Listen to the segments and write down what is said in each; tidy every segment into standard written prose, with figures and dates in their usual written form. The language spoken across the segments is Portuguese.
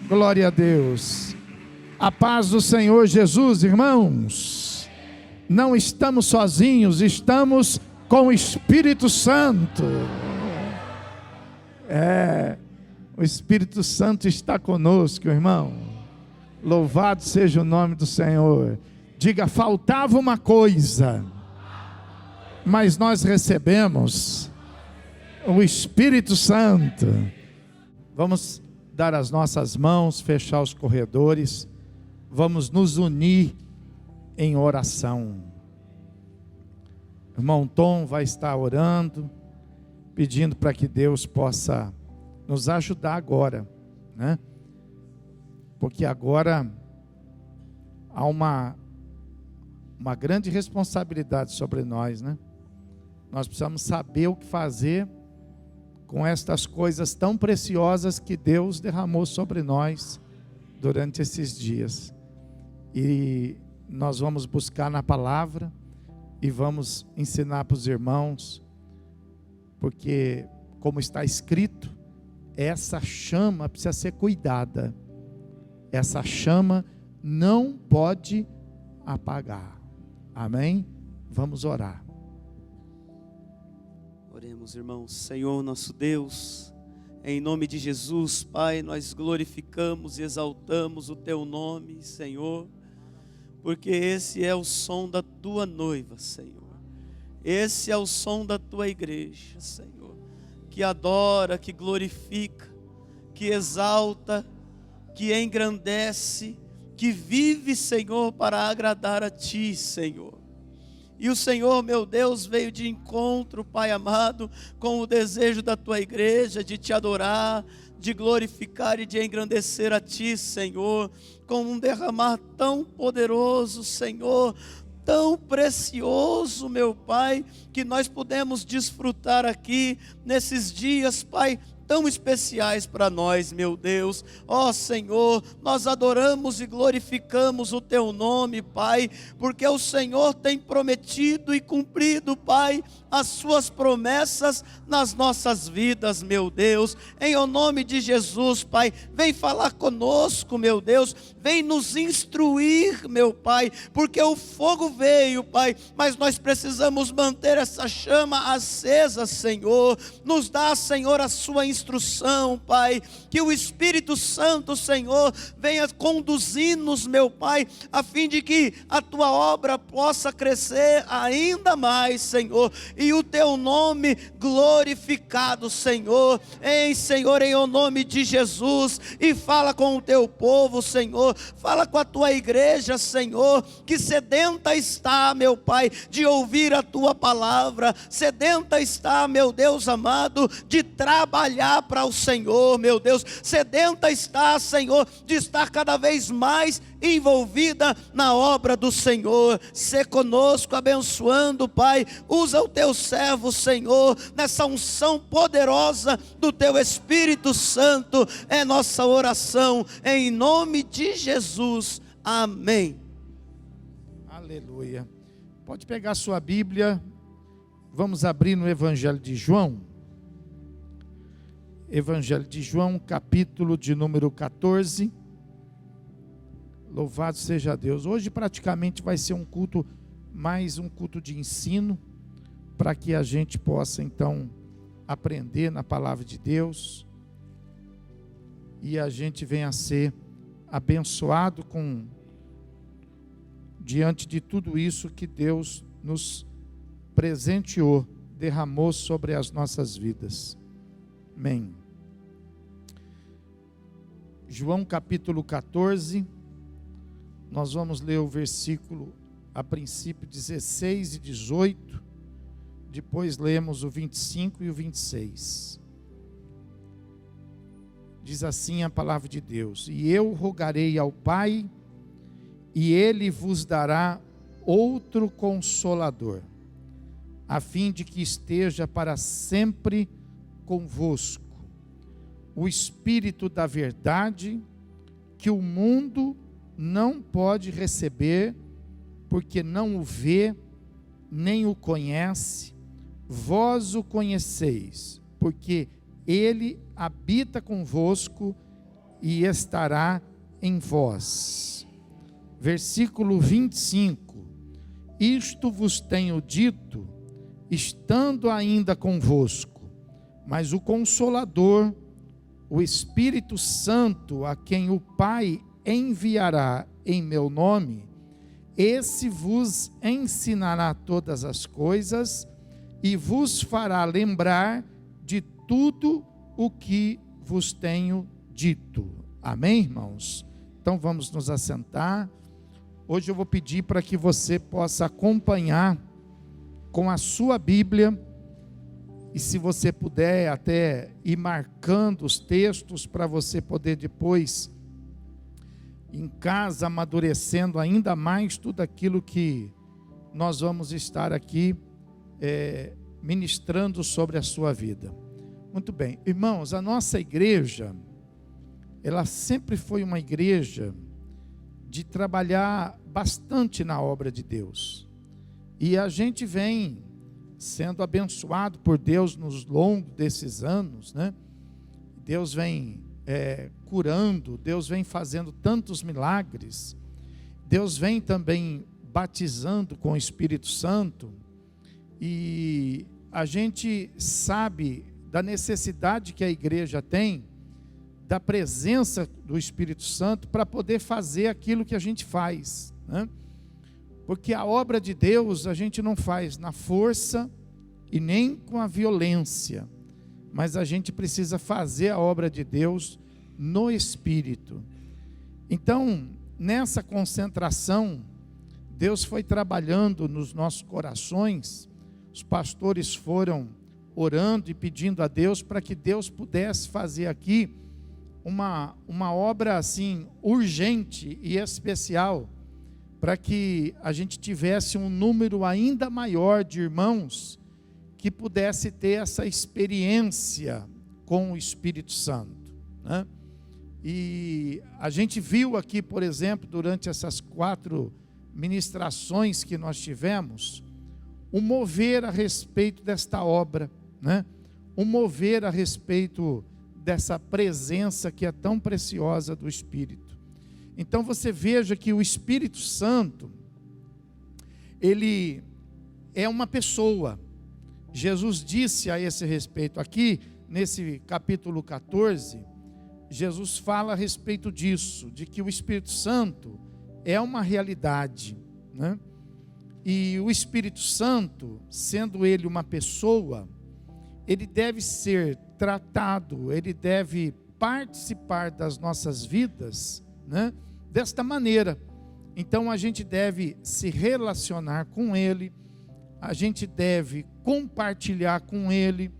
Glória a Deus. A paz do Senhor Jesus, irmãos. Não estamos sozinhos, estamos com o Espírito Santo. O Espírito Santo está conosco, irmão. Louvado seja o nome do Senhor. Diga: faltava uma coisa, mas nós recebemos o Espírito Santo. Vamos dar as nossas mãos, fechar os corredores, vamos nos unir em oração. Irmão Tom vai estar orando, pedindo para que Deus possa nos ajudar agora, né? Porque agora há uma grande responsabilidade sobre nós, né? Nós precisamos saber o que fazer com estas coisas tão preciosas que Deus derramou sobre nós durante esses dias. E nós vamos buscar na palavra e vamos ensinar para os irmãos, porque, como está escrito, essa chama precisa ser cuidada. Essa chama não pode apagar. Amém? Vamos orar. Oremos, irmãos. Senhor nosso Deus, em nome de Jesus, Pai, nós glorificamos e exaltamos o Teu nome, Senhor, porque esse é o som da Tua noiva, Senhor. Esse é o som da Tua igreja, Senhor, que adora, que glorifica, que exalta, que engrandece, que vive, Senhor, para agradar a Ti, Senhor. E o Senhor, meu Deus, veio de encontro, Pai amado, com o desejo da Tua igreja de Te adorar, de glorificar e de engrandecer a Ti, Senhor, com um derramar tão poderoso, Senhor, tão precioso, meu Pai, que nós podemos desfrutar aqui nesses dias, Pai, tão especiais para nós, meu Deus. Ó Senhor, nós adoramos e glorificamos o Teu nome, Pai, porque o Senhor tem prometido e cumprido, Pai, as Suas promessas nas nossas vidas, meu Deus. Em o nome de Jesus, Pai, vem falar conosco, meu Deus, vem nos instruir, meu Pai, porque o fogo veio, Pai, mas nós precisamos manter essa chama acesa, Senhor. Nos dá, Senhor, a Sua instrução, Pai, que o Espírito Santo, Senhor, venha conduzir-nos, meu Pai, a fim de que a Tua obra possa crescer ainda mais, Senhor, e o Teu nome glorificado, Senhor. Senhor, em o nome de Jesus, e fala com o Teu povo, Senhor, fala com a Tua igreja, Senhor, que sedenta está, meu Pai, de ouvir a Tua palavra, sedenta está, meu Deus amado, de trabalhar para o Senhor, meu Deus, sedenta está, Senhor, de estar cada vez mais envolvida na obra do Senhor. Sê conosco, abençoando, Pai, usa o Teu servo, Senhor, nessa unção poderosa do Teu Espírito Santo, é nossa oração, em nome de Jesus, amém. Aleluia. Pode pegar sua Bíblia, vamos abrir no Evangelho de João. Evangelho de João, capítulo de número 14. Louvado seja Deus. Hoje praticamente vai ser um culto, mais um culto de ensino, para que a gente possa então aprender na palavra de Deus e a gente venha a ser abençoado diante de tudo isso que Deus nos presenteou, derramou sobre as nossas vidas. Amém. João capítulo 14, nós vamos ler o versículo a princípio 16 e 18, depois lemos o 25 e o 26. Diz assim a palavra de Deus: e eu rogarei ao Pai, e Ele vos dará outro Consolador, a fim de que esteja para sempre convosco, o Espírito da verdade, que o mundo não pode receber, porque não o vê, nem o conhece. Vós o conheceis, porque Ele habita convosco e estará em vós. Versículo 25: isto vos tenho dito, estando ainda convosco, mas o Consolador, o Espírito Santo, a quem o Pai enviará em meu nome, esse vos ensinará todas as coisas e vos fará lembrar de tudo o que vos tenho dito. Amém, irmãos? Então vamos nos assentar. Hoje eu vou pedir para que você possa acompanhar com a sua Bíblia, e se você puder até ir marcando os textos para você poder depois, em casa, amadurecendo ainda mais tudo aquilo que nós vamos estar aqui ministrando sobre a sua vida. Muito bem, irmãos, a nossa igreja, ela sempre foi uma igreja de trabalhar bastante na obra de Deus, e a gente vem sendo abençoado por Deus nos longos desses anos, né? Deus vem curando, Deus vem fazendo tantos milagres, Deus vem também batizando com o Espírito Santo, e a gente sabe da necessidade que a igreja tem da presença do Espírito Santo para poder fazer aquilo que a gente faz, né? Porque a obra de Deus a gente não faz na força e nem com a violência, mas a gente precisa fazer a obra de Deus no Espírito. Então, nessa concentração, Deus foi trabalhando nos nossos corações, os pastores foram orando e pedindo a Deus para que Deus pudesse fazer aqui uma obra assim urgente e especial, para que a gente tivesse um número ainda maior de irmãos que pudesse ter essa experiência com o Espírito Santo, né? E a gente viu aqui, por exemplo, durante essas 4 ministrações que nós tivemos, o mover a respeito desta obra, né? O mover a respeito dessa presença que é tão preciosa do Espírito. Então você veja que o Espírito Santo, ele é uma pessoa. Jesus disse a esse respeito aqui, nesse capítulo 14, Jesus fala a respeito disso, de que o Espírito Santo é uma realidade, né? E o Espírito Santo, sendo ele uma pessoa, ele deve ser tratado, ele deve participar das nossas vidas, né? Desta maneira. Então a gente deve se relacionar com ele, a gente deve compartilhar com ele,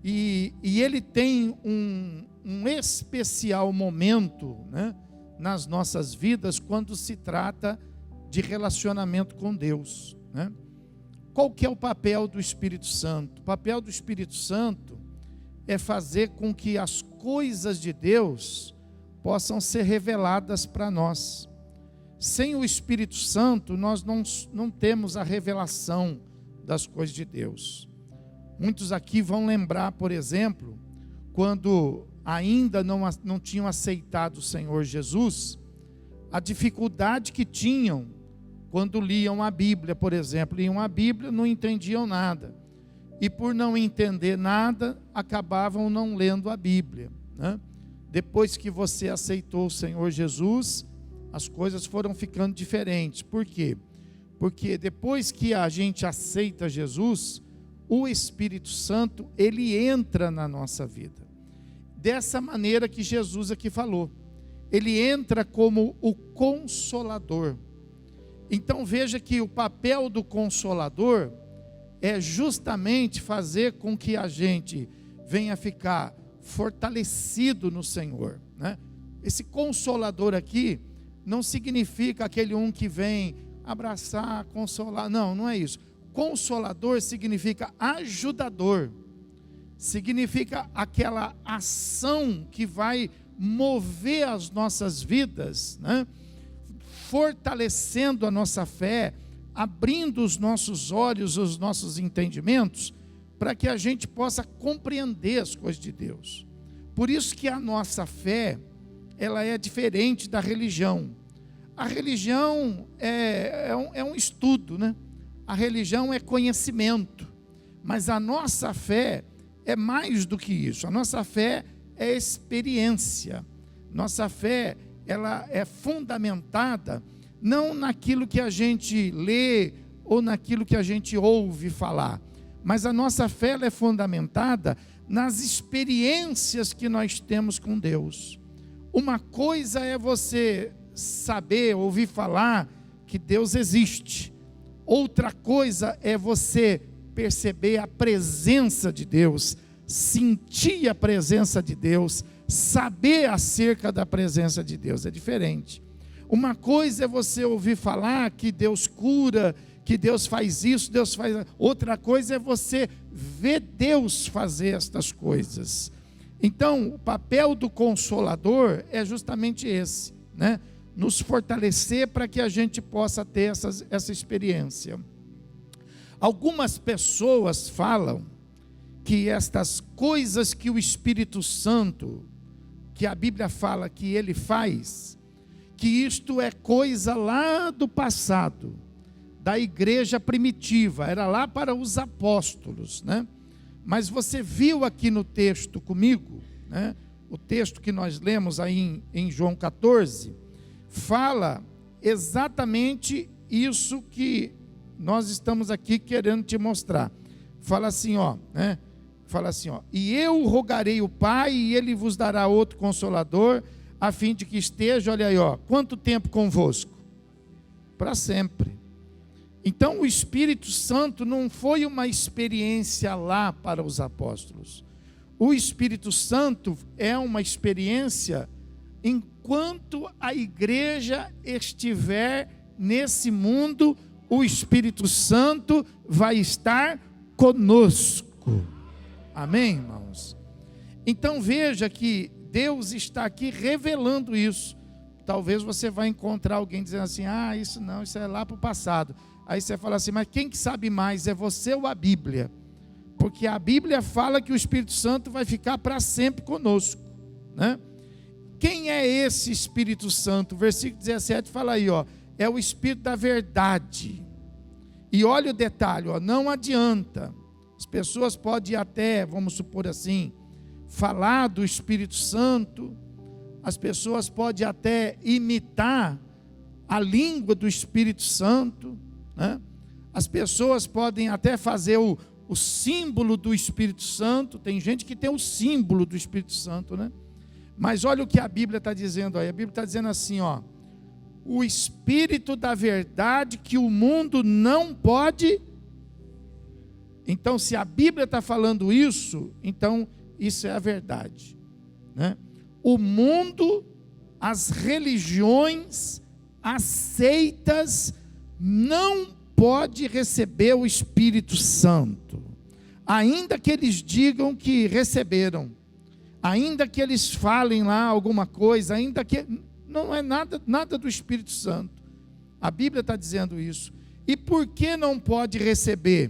e ele tem um especial momento, né, nas nossas vidas, quando se trata de relacionamento com Deus, né? Qual que é o papel do Espírito Santo? O papel do Espírito Santo é fazer com que as coisas de Deus possam ser reveladas para nós. Sem o Espírito Santo, nós não temos a revelação das coisas de Deus. Muitos aqui vão lembrar, por exemplo, quando ainda não tinham aceitado o Senhor Jesus, a dificuldade que tinham quando liam a Bíblia, por exemplo. Liam a Bíblia, não entendiam nada, e por não entender nada, acabavam não lendo a Bíblia, né? Depois que você aceitou o Senhor Jesus, as coisas foram ficando diferentes. Por quê? Porque depois que a gente aceita Jesus, o Espírito Santo, ele entra na nossa vida. Dessa maneira que Jesus aqui falou. Ele entra como o Consolador. Então veja que o papel do Consolador é justamente fazer com que a gente venha ficar fortalecido no Senhor, né? Esse Consolador aqui não significa aquele que vem abraçar, consolar. Não é isso. Consolador significa ajudador, significa aquela ação que vai mover as nossas vidas, né? Fortalecendo a nossa fé, abrindo os nossos olhos, os nossos entendimentos, para que a gente possa compreender as coisas de Deus. Por isso que a nossa fé, ela é diferente da religião. A religião é um estudo, né? A religião é conhecimento, mas a nossa fé é mais do que isso. A nossa fé é experiência. Nossa fé, ela é fundamentada não naquilo que a gente lê ou naquilo que a gente ouve falar, mas a nossa fé ela é fundamentada nas experiências que nós temos com Deus. Uma coisa é você saber, ouvir falar que Deus existe. Outra coisa é você perceber a presença de Deus, sentir a presença de Deus, saber acerca da presença de Deus. É diferente. Uma coisa é você ouvir falar que Deus cura, que Deus faz isso, Deus faz... Outra coisa é você ver Deus fazer estas coisas. Então, o papel do Consolador é justamente esse, né? Nos fortalecer para que a gente possa ter essa experiência. Algumas pessoas falam que estas coisas que o Espírito Santo, que a Bíblia fala que ele faz, que isto é coisa lá do passado, da igreja primitiva, era lá para os apóstolos, né? Mas você viu aqui no texto comigo, né? O texto que nós lemos aí em João 14, fala exatamente isso que nós estamos aqui querendo te mostrar. Fala assim, ó, né? Fala assim, ó: e eu rogarei o Pai, e ele vos dará outro Consolador, a fim de que esteja, olha aí, ó, quanto tempo convosco? Para sempre. Então o Espírito Santo não foi uma experiência lá para os apóstolos. O Espírito Santo é uma experiência enquanto a igreja estiver nesse mundo. O Espírito Santo vai estar conosco. Amém, irmãos? Então veja que Deus está aqui revelando isso. Talvez você vai encontrar alguém dizendo assim: ah, isso não, isso é lá para o passado. Aí você fala assim: mas quem que sabe mais, é você ou a Bíblia? Porque a Bíblia fala que o Espírito Santo vai ficar para sempre conosco, né? Quem é esse Espírito Santo? Versículo 17 fala aí, ó: é o Espírito da verdade. E olha o detalhe, ó: não adianta. As pessoas podem até, vamos supor assim, falar do Espírito Santo, as pessoas podem até imitar a língua do Espírito Santo, né? As pessoas podem até fazer o símbolo do Espírito Santo. Tem gente que tem o símbolo do Espírito Santo, né? Mas olha o que a Bíblia está dizendo aí. A Bíblia está dizendo assim, ó: o Espírito da verdade que o mundo não pode. Então, se a Bíblia está falando isso, então isso é a verdade, né? O mundo, as religiões, as seitas, não pode receber o Espírito Santo, ainda que eles digam que receberam, ainda que eles falem lá alguma coisa, ainda que não é nada do Espírito Santo. A Bíblia está dizendo isso. E por que não pode receber?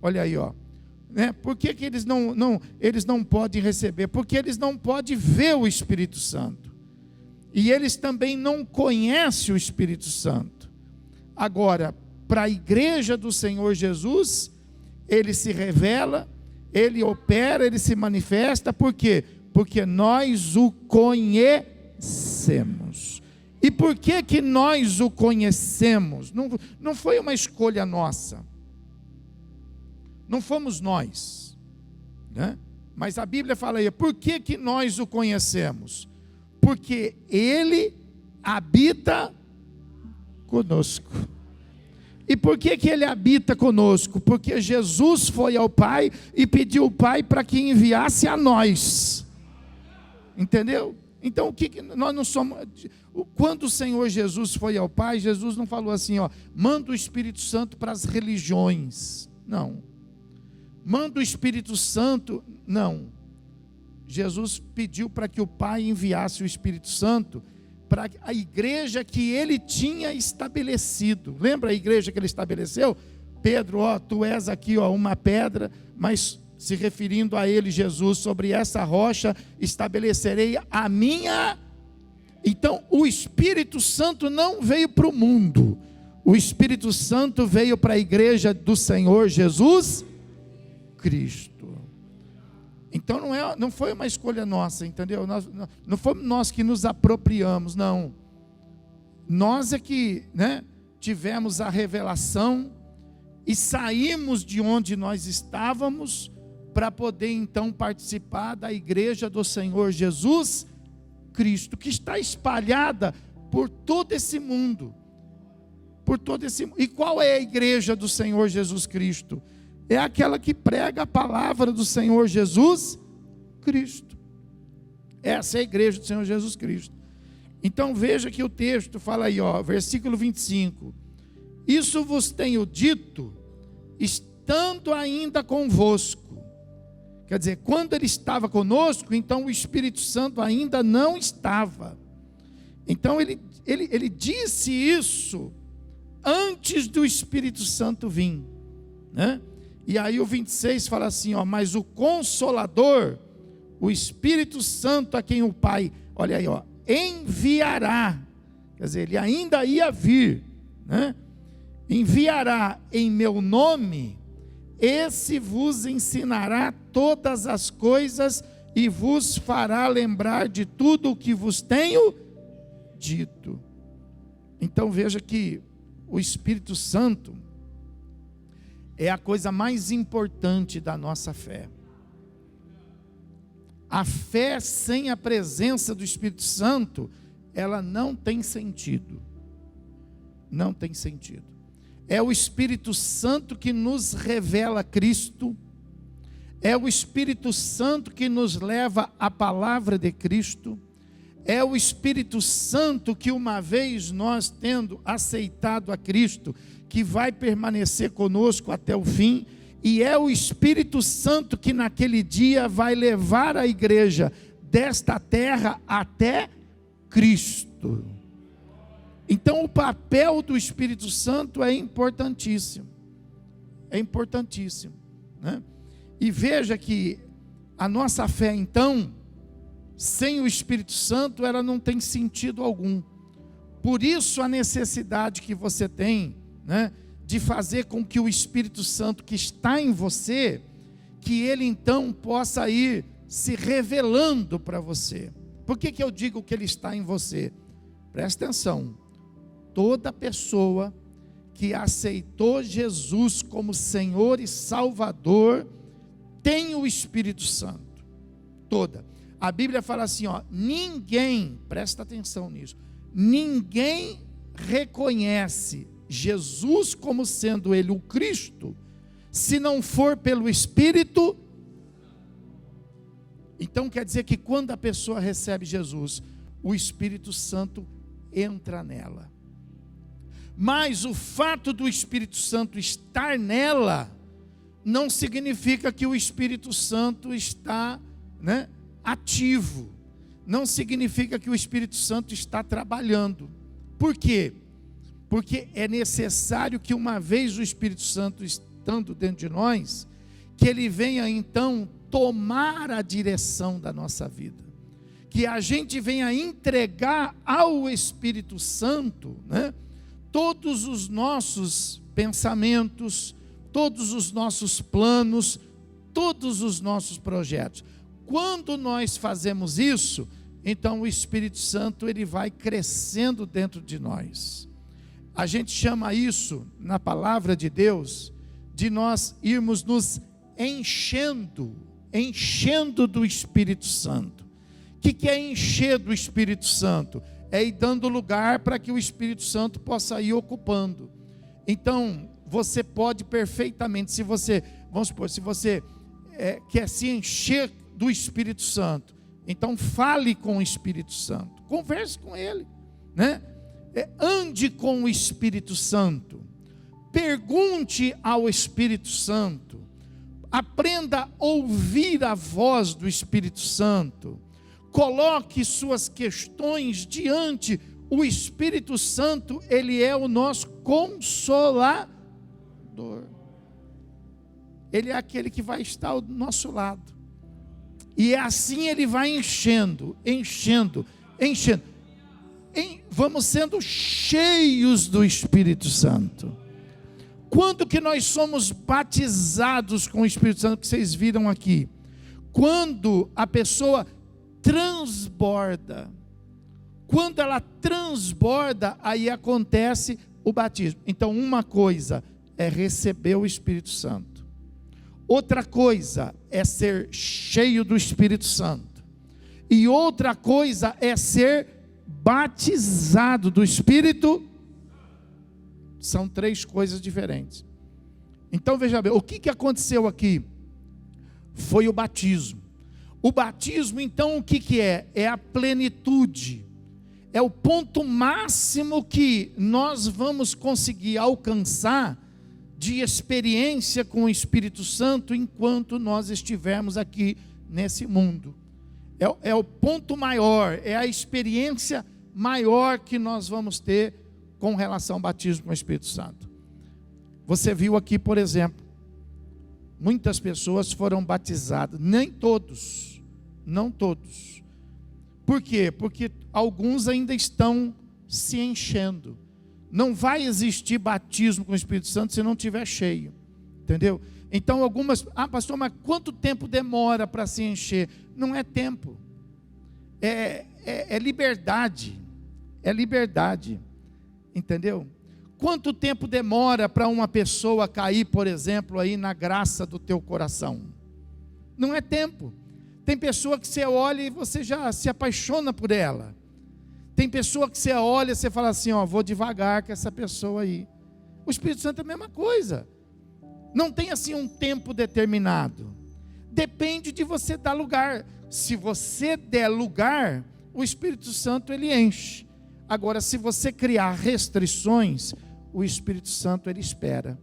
Olha aí, ó, né? Por que eles não podem receber? Porque eles não podem ver o Espírito Santo, e eles também não conhecem o Espírito Santo. Agora, para a igreja do Senhor Jesus, ele se revela, ele opera, ele se manifesta. Por quê? Porque nós o conhecemos. E por que nós o conhecemos? Não foi uma escolha nossa, não fomos nós, né? Mas a Bíblia fala aí, por que nós o conhecemos? Porque ele habita conosco. E por que ele habita conosco? Porque Jesus foi ao Pai e pediu ao Pai para que enviasse a nós. Entendeu? Então o que nós não somos? Quando o Senhor Jesus foi ao Pai, Jesus não falou assim, ó: manda o Espírito Santo para as religiões. Não. Manda o Espírito Santo, não. Jesus pediu para que o Pai enviasse o Espírito Santo para a igreja que ele tinha estabelecido. Lembra a igreja que ele estabeleceu? Pedro, ó, tu és aqui, ó, uma pedra, mas se referindo a ele, Jesus: sobre essa rocha estabelecerei a minha. Então, o Espírito Santo não veio para o mundo, o Espírito Santo veio para a igreja do Senhor Jesus Cristo. Então não foi uma escolha nossa, entendeu? Não fomos nós que nos apropriamos, não. Nós é que, né, tivemos a revelação e saímos de onde nós estávamos para poder então participar da igreja do Senhor Jesus Cristo, que está espalhada por todo esse mundo. E qual é a igreja do Senhor Jesus Cristo? É aquela que prega a palavra do Senhor Jesus Cristo. Essa é a igreja do Senhor Jesus Cristo. Então veja que o texto fala aí, versículo 25. Isso vos tenho dito, estando ainda convosco. Quer dizer, quando ele estava conosco, então o Espírito Santo ainda não estava. Então ele disse isso antes do Espírito Santo vir, né? E aí o 26 fala assim, mas o Consolador, o Espírito Santo, a quem o Pai, olha aí, enviará, quer dizer, ele ainda ia vir, né? Enviará em meu nome, esse vos ensinará todas as coisas e vos fará lembrar de tudo o que vos tenho dito. Então veja que o Espírito Santo é a coisa mais importante da nossa fé. A fé sem a presença do Espírito Santo, ela não tem sentido. Não tem sentido. É o Espírito Santo que nos revela Cristo. É o Espírito Santo que nos leva à palavra de Cristo. É o Espírito Santo que, uma vez nós tendo aceitado a Cristo, que vai permanecer conosco até o fim, e é o Espírito Santo que naquele dia vai levar a igreja desta terra até Cristo. Então o papel do Espírito Santo é importantíssimo. É importantíssimo, né? E veja que a nossa fé, então, sem o Espírito Santo, ela não tem sentido algum. Por isso a necessidade que você tem, né, de fazer com que o Espírito Santo que está em você, que ele então possa ir se revelando para você. Por que eu digo que ele está em você? Presta atenção. Toda pessoa que aceitou Jesus como Senhor e Salvador tem o Espírito Santo. Toda. A Bíblia fala assim, ninguém, presta atenção nisso, ninguém reconhece Jesus como sendo ele o Cristo, se não for pelo Espírito. Então quer dizer que quando a pessoa recebe Jesus, o Espírito Santo entra nela. Mas o fato do Espírito Santo estar nela, não significa que o Espírito Santo está, né, ativo. Não significa que o Espírito Santo está trabalhando. Por quê? Porque é necessário que, uma vez o Espírito Santo estando dentro de nós, que ele venha então tomar a direção da nossa vida, que a gente venha entregar ao Espírito Santo, né, todos os nossos pensamentos, todos os nossos planos, todos os nossos projetos. Quando nós fazemos isso, então o Espírito Santo ele vai crescendo dentro de nós. A gente chama isso, na palavra de Deus, de nós irmos nos enchendo do Espírito Santo. O que é encher do Espírito Santo? É ir dando lugar para que o Espírito Santo possa ir ocupando. Então, você pode perfeitamente, se você, vamos supor, se você quer se encher do Espírito Santo, então fale com o Espírito Santo, converse com ele, né? Ande com o Espírito Santo, pergunte ao Espírito Santo, aprenda a ouvir a voz do Espírito Santo, coloque suas questões diante. O Espírito Santo, ele é o nosso consolador, ele é aquele que vai estar ao nosso lado, e assim ele vai enchendo, vamos sendo cheios do Espírito Santo. Quando que nós somos batizados com o Espírito Santo, que vocês viram aqui? Quando a pessoa transborda. Quando ela transborda, aí acontece o batismo. Então uma coisa é receber o Espírito Santo, Outra coisa é ser cheio do Espírito Santo. E outra coisa é ser batizado do Espírito. São três coisas diferentes. Então veja bem, o que aconteceu aqui? Foi o batismo. O batismo, então, o que é? É a plenitude. É o ponto máximo que nós vamos conseguir alcançar de experiência com o Espírito Santo enquanto nós estivermos aqui nesse mundo. É o ponto maior, é a experiência maior que nós vamos ter com relação ao batismo com o Espírito Santo. Você viu aqui, por exemplo, muitas pessoas foram batizadas, nem todos, não todos. Por quê? Porque alguns ainda estão se enchendo. Não vai existir batismo com o Espírito Santo se não estiver cheio, entendeu? Então algumas, pastor, mas quanto tempo demora para se encher? Não é tempo, é liberdade, entendeu? Quanto tempo demora para uma pessoa cair, por exemplo, aí na graça do teu coração? Não é tempo. Tem pessoa que você olha e você já se apaixona por ela. Tem pessoa que você olha e você fala assim, vou devagar com essa pessoa aí. O Espírito Santo é a mesma coisa. Não tem assim um tempo determinado. Depende de você dar lugar. Se você der lugar, o Espírito Santo ele enche. Agora, se você criar restrições, o Espírito Santo ele espera.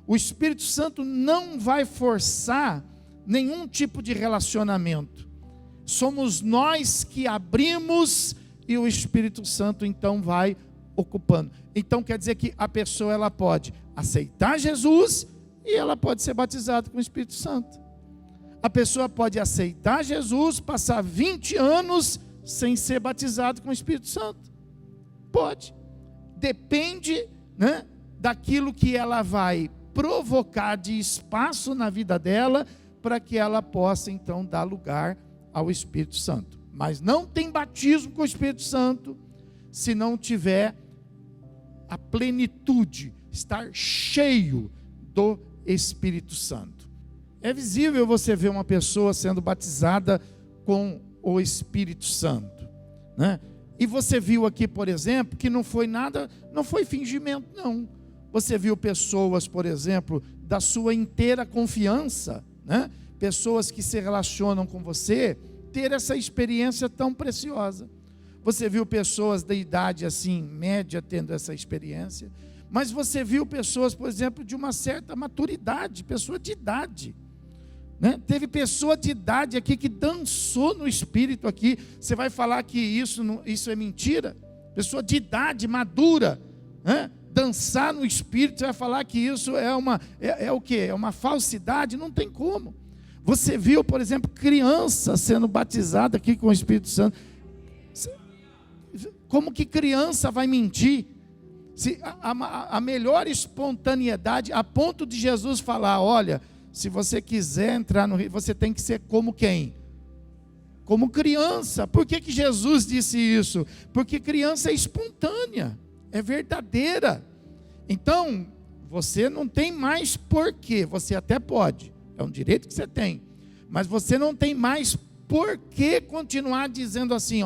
O Espírito Santo não vai forçar nenhum tipo de relacionamento. Somos nós que abrimos e o Espírito Santo então vai ocupando. Então quer dizer que a pessoa ela pode aceitar Jesus e ela pode ser batizada com o Espírito Santo. A pessoa pode aceitar Jesus, passar 20 anos sem ser batizado com o Espírito Santo. Pode. Depende, daquilo que ela vai provocar de espaço na vida dela para que ela possa então dar lugar ao Espírito Santo. Mas não tem batismo com o Espírito Santo se não tiver a plenitude, estar cheio do Espírito Santo. É visível você ver uma pessoa sendo batizada com o Espírito Santo, E você viu aqui, por exemplo, que não foi nada, não foi fingimento, não. Você viu pessoas, por exemplo, da sua inteira confiança, Pessoas que se relacionam com você, ter essa experiência tão preciosa. Você viu pessoas da idade assim, média, tendo essa experiência, mas você viu pessoas, por exemplo, de uma certa maturidade, pessoa de idade, Teve pessoa de idade aqui que dançou no Espírito aqui. Você vai falar que isso é mentira? Pessoa de idade, madura, dançar no Espírito, você vai falar que isso é o quê? É uma falsidade? Não tem como. Você viu, por exemplo, criança sendo batizada aqui com o Espírito Santo. Como que criança vai mentir? A melhor espontaneidade, a ponto de Jesus falar, olha, se você quiser entrar no rio, você tem que ser como quem? Como criança. Por que Jesus disse isso? Porque criança é espontânea, é verdadeira. Então, você não tem mais porquê, você até pode, é um direito que você tem, mas você não tem mais porquê continuar dizendo assim,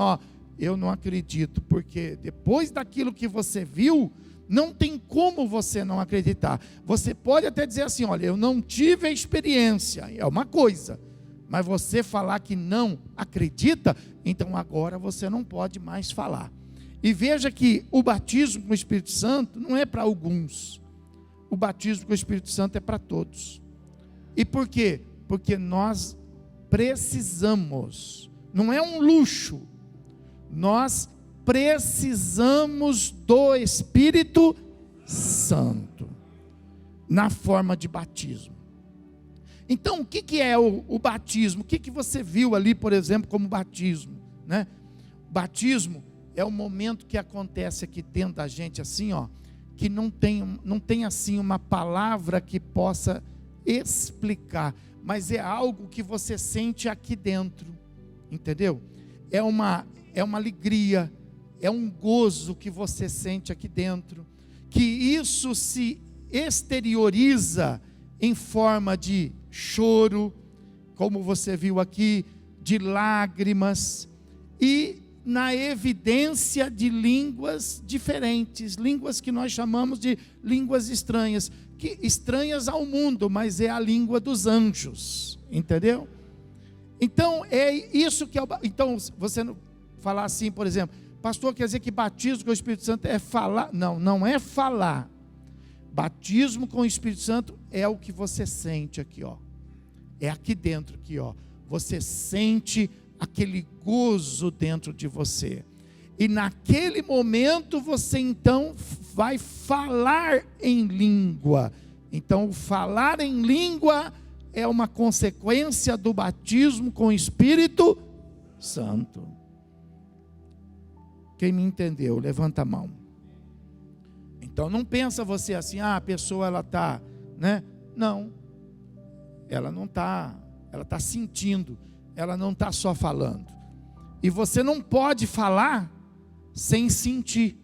eu não acredito, porque depois daquilo que você viu, não tem como você não acreditar. Você pode até dizer assim, olha, eu não tive a experiência, é uma coisa, mas você falar que não acredita, então agora você não pode mais falar. E veja que o batismo com o Espírito Santo não é para alguns, o batismo com o Espírito Santo é para todos. E por quê? Porque nós precisamos, não é um luxo, nós precisamos do Espírito Santo na forma de batismo. Então, o que é o batismo? O que você viu ali, por exemplo, como batismo? Batismo é o momento que acontece aqui dentro da gente, assim, que não tem assim uma palavra que possa explicar, mas é algo que você sente aqui dentro, entendeu? É uma alegria, é um gozo que você sente aqui dentro, que isso se exterioriza em forma de choro, como você viu aqui, de lágrimas, e na evidência de línguas diferentes, línguas que nós chamamos de línguas estranhas, que estranhas ao mundo, mas é a língua dos anjos, entendeu? Então é isso que então você não falar assim, por exemplo, pastor, quer dizer que batismo com o Espírito Santo é falar? Não, não é falar. Batismo com o Espírito Santo é o que você sente aqui, ó. É aqui dentro aqui, ó. Você sente aquele gozo dentro de você. E naquele momento você então vai falar em língua. Então o falar em língua é uma consequência do batismo com o Espírito Santo. Quem me entendeu, levanta a mão. Então não pensa você assim, a pessoa ela está, né? Não, ela não está, ela está sentindo, ela não está só falando. E você não pode falar sem sentir.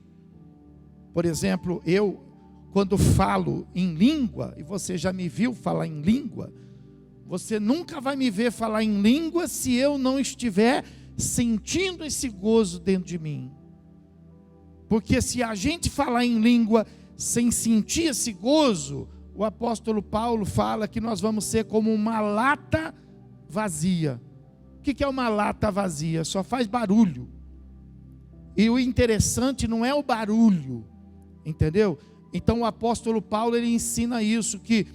Por exemplo, eu, quando falo em língua, e você já me viu falar em língua, você nunca vai me ver falar em língua se eu não estiver sentindo esse gozo dentro de mim. Porque se a gente falar em língua sem sentir esse gozo, o apóstolo Paulo fala que nós vamos ser como uma lata vazia. O que é uma lata vazia? Só faz barulho. E o interessante não é o barulho, entendeu? Então o apóstolo Paulo ele ensina isso, que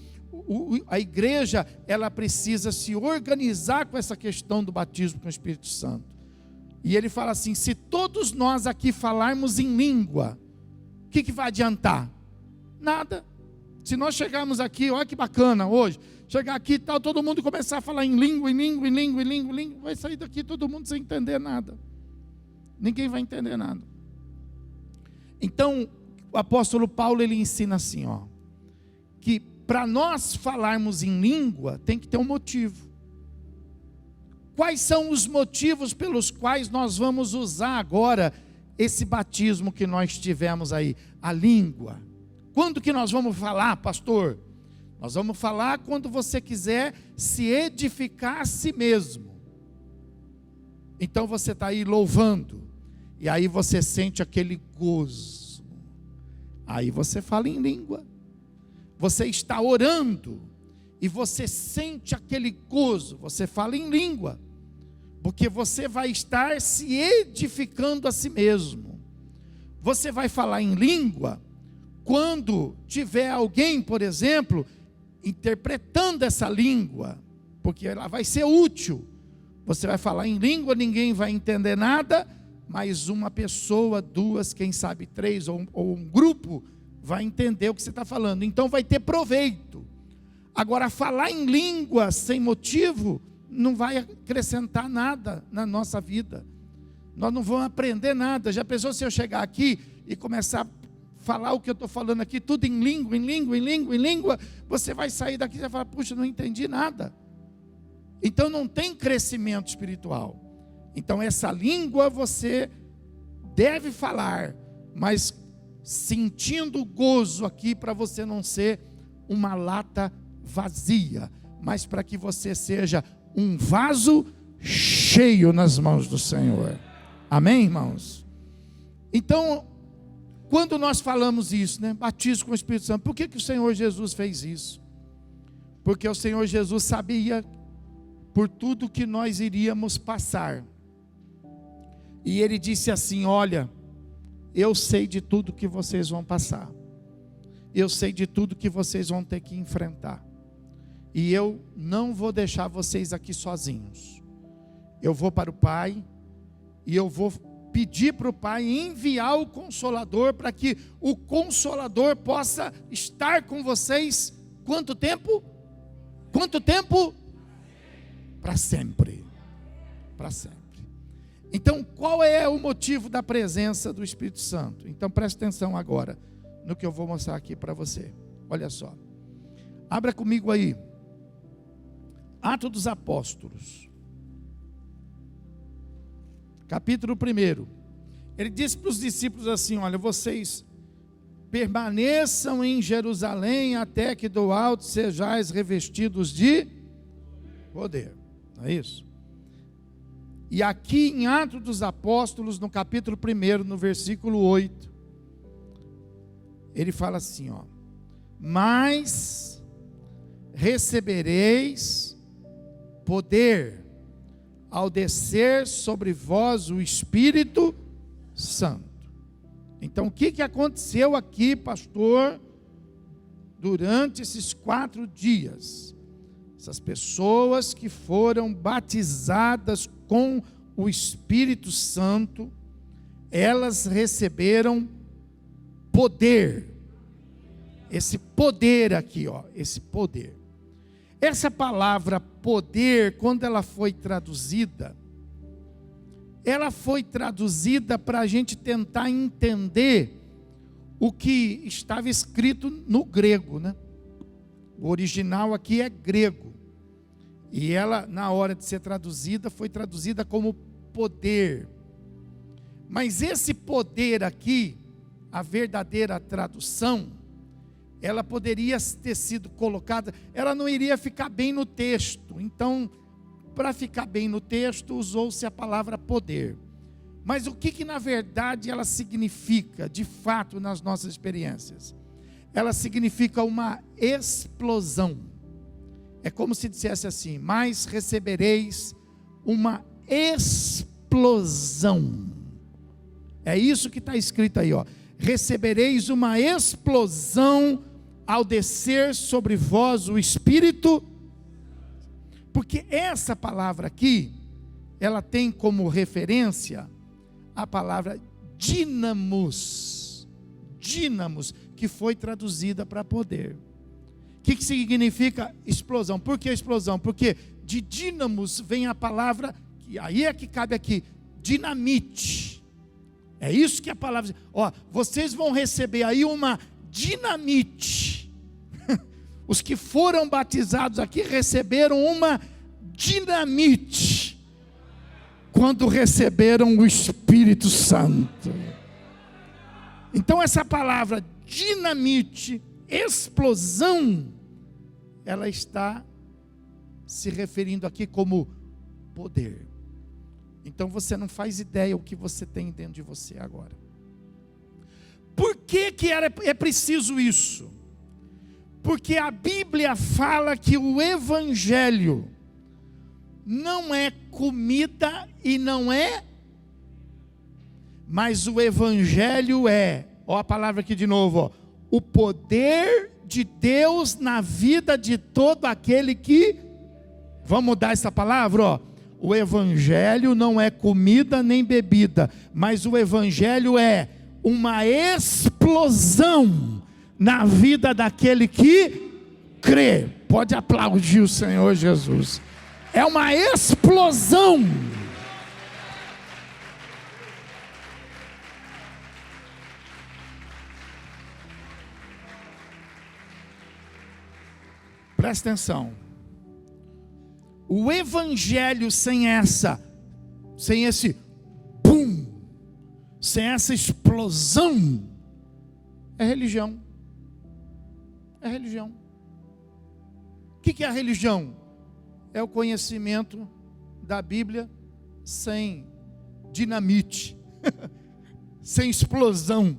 a igreja ela precisa se organizar com essa questão do batismo com o Espírito Santo. E ele fala assim, se todos nós aqui falarmos em língua, o que vai adiantar? Nada. Se nós chegarmos aqui, olha que bacana hoje, chegar aqui e tal, todo mundo começar a falar em língua, vai sair daqui todo mundo sem entender nada. Ninguém vai entender nada. Então, o apóstolo Paulo ele ensina assim, ó, que para nós falarmos em língua tem que ter um motivo. Quais são os motivos pelos quais nós vamos usar agora esse batismo que nós tivemos aí? A língua. Quando que nós vamos falar, pastor? Nós vamos falar quando você quiser se edificar a si mesmo. Então você está aí louvando, e aí você sente aquele gozo. Aí você fala em língua. Você está orando, e você sente aquele gozo, você fala em língua. Porque você vai estar se edificando a si mesmo. Você vai falar em língua quando tiver alguém, por exemplo, interpretando essa língua, porque ela vai ser útil. Você vai falar em língua, ninguém vai entender nada, mas uma pessoa, duas, quem sabe três, ou um grupo, vai entender o que você está falando. Então vai ter proveito. Agora, falar em língua sem motivo não vai acrescentar nada na nossa vida. Nós não vamos aprender nada. Já pensou se eu chegar aqui e começar a falar o que eu estou falando aqui, tudo em língua, você vai sair daqui e vai falar, puxa, não entendi nada. Então não tem crescimento espiritual. Então essa língua você deve falar, mas sentindo o gozo aqui, para você não ser uma lata vazia, mas para que você seja um vaso cheio nas mãos do Senhor. Amém, irmãos? Então, quando nós falamos isso, né, batismo com o Espírito Santo, por que o Senhor Jesus fez isso? Porque o Senhor Jesus sabia por tudo que nós iríamos passar. E Ele disse assim, olha, eu sei de tudo que vocês vão passar. Eu sei de tudo que vocês vão ter que enfrentar. E eu não vou deixar vocês aqui sozinhos. Eu vou para o Pai, e eu vou pedir para o Pai enviar o Consolador, para que o Consolador possa estar com vocês, quanto tempo? Quanto tempo? Para sempre. Para sempre. Então, qual é o motivo da presença do Espírito Santo? Então, preste atenção agora, no que eu vou mostrar aqui para você. Olha só. Abra comigo aí. Atos dos Apóstolos, capítulo 1. Ele disse para os discípulos assim, olha, vocês permaneçam em Jerusalém até que do alto sejais revestidos de Poder, não é isso? E aqui em Atos dos Apóstolos, no capítulo 1, no versículo 8, ele fala assim, ó: mas recebereis poder ao descer sobre vós o Espírito Santo. Então o que aconteceu aqui, pastor, durante esses 4 dias? Essas pessoas que foram batizadas com o Espírito Santo, elas receberam poder. Esse poder aqui, ó, esse poder. Essa palavra poder, quando ela foi traduzida para a gente tentar entender o que estava escrito no grego, né? O original aqui é grego. E ela, na hora de ser traduzida, foi traduzida como poder. Mas esse poder aqui, a verdadeira tradução, ela poderia ter sido colocada, ela não iria ficar bem no texto. Então, para ficar bem no texto, usou-se a palavra poder. Mas o que na verdade ela significa, de fato, nas nossas experiências? Ela significa uma explosão. É como se dissesse assim: mas recebereis uma explosão. É isso que está escrito aí, ó. Recebereis uma explosão ao descer sobre vós o Espírito. Porque essa palavra aqui, ela tem como referência a palavra dínamos. Dínamos, que foi traduzida para poder. O que significa explosão? Por que explosão? Porque de dínamos vem a palavra, que aí é que cabe aqui, dinamite. É isso que a palavra diz. Ó, vocês vão receber aí uma dinamite. Os que foram batizados aqui receberam uma dinamite quando receberam o Espírito Santo. Então essa palavra dinamite, explosão, ela está se referindo aqui como poder. Então você não faz ideia o que você tem dentro de você agora. Por que é preciso isso? Porque a Bíblia fala que o Evangelho não é comida e não é, mas o Evangelho é, ó a palavra aqui de novo, ó, o poder de Deus na vida de todo aquele que, vamos mudar essa palavra, ó. O Evangelho não é comida nem bebida, mas o Evangelho é uma explosão na vida daquele que crê. Pode aplaudir o Senhor Jesus. É uma explosão. Presta atenção. O Evangelho sem esse boom, sem essa explosão, é religião. É religião. O que é a religião? É o conhecimento da Bíblia sem dinamite, sem explosão,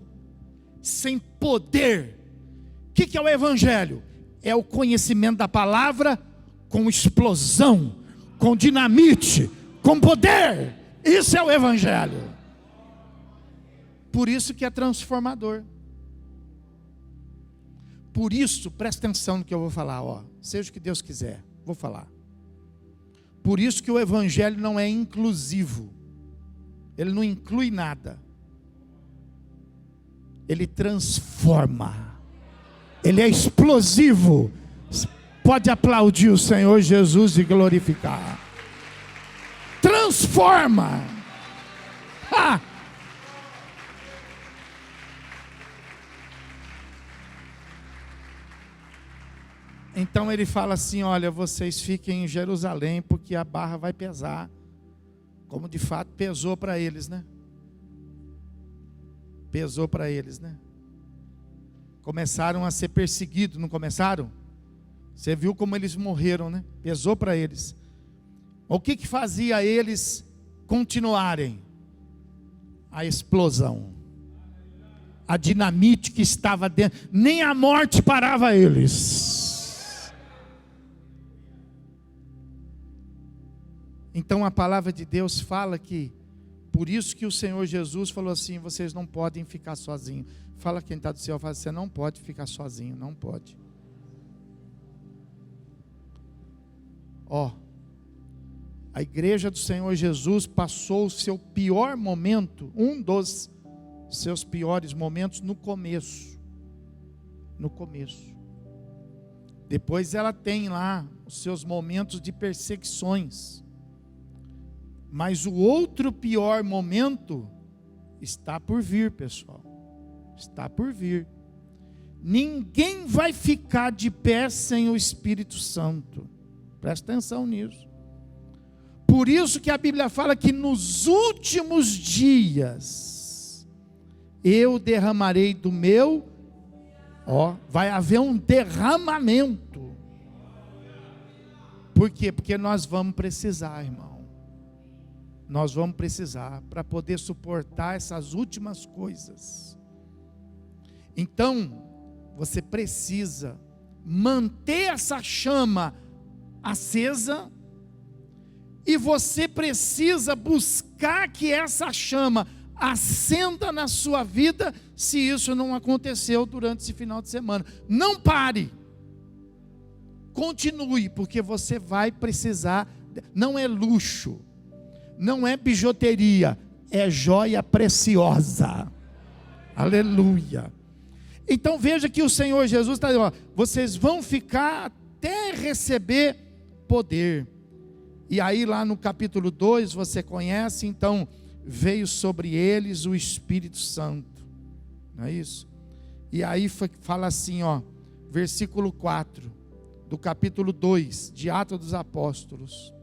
sem poder. O que é o Evangelho? É o conhecimento da palavra com explosão, com dinamite, com poder. Isso é o Evangelho. Por isso que é transformador. Por isso, presta atenção no que eu vou falar, ó. Seja o que Deus quiser, vou falar. Por isso que o Evangelho não é inclusivo. Ele não inclui nada. Ele transforma. Ele é explosivo. Pode aplaudir o Senhor Jesus e glorificar. Transforma. Ha! Então ele fala assim: olha, vocês fiquem em Jerusalém, porque a barra vai pesar, como de fato pesou para eles, né? Pesou para eles, né? Começaram a ser perseguidos, não começaram? Você viu como eles morreram, né? Pesou para eles. O que fazia eles continuarem? A explosão. A dinamite que estava dentro. Nem a morte parava eles. Então a palavra de Deus fala que, por isso que o Senhor Jesus falou assim: vocês não podem ficar sozinhos. Fala quem está do céu, fala: você não pode ficar sozinho, não pode. A igreja do Senhor Jesus passou o seu pior momento, um dos seus piores momentos, no começo. Depois ela tem lá os seus momentos de perseguições. Mas o outro pior momento está por vir, pessoal. Está por vir. Ninguém vai ficar de pé sem o Espírito Santo. Presta atenção nisso. Por isso que a Bíblia fala que nos últimos dias eu derramarei do meu, vai haver um derramamento. Por quê? Porque nós vamos precisar, irmão. Nós vamos precisar para poder suportar essas últimas coisas. Então, você precisa manter essa chama acesa, e você precisa buscar que essa chama acenda na sua vida, se isso não aconteceu durante esse final de semana. Não pare, continue, porque você vai precisar. Não é luxo, não é bijuteria, é joia preciosa. Aleluia. Então veja que o Senhor Jesus está dizendo: vocês vão ficar até receber poder. E aí lá no capítulo 2, você conhece, então, veio sobre eles o Espírito Santo. Não é isso? E aí fala assim, versículo 4, do capítulo 2, de Atos dos Apóstolos.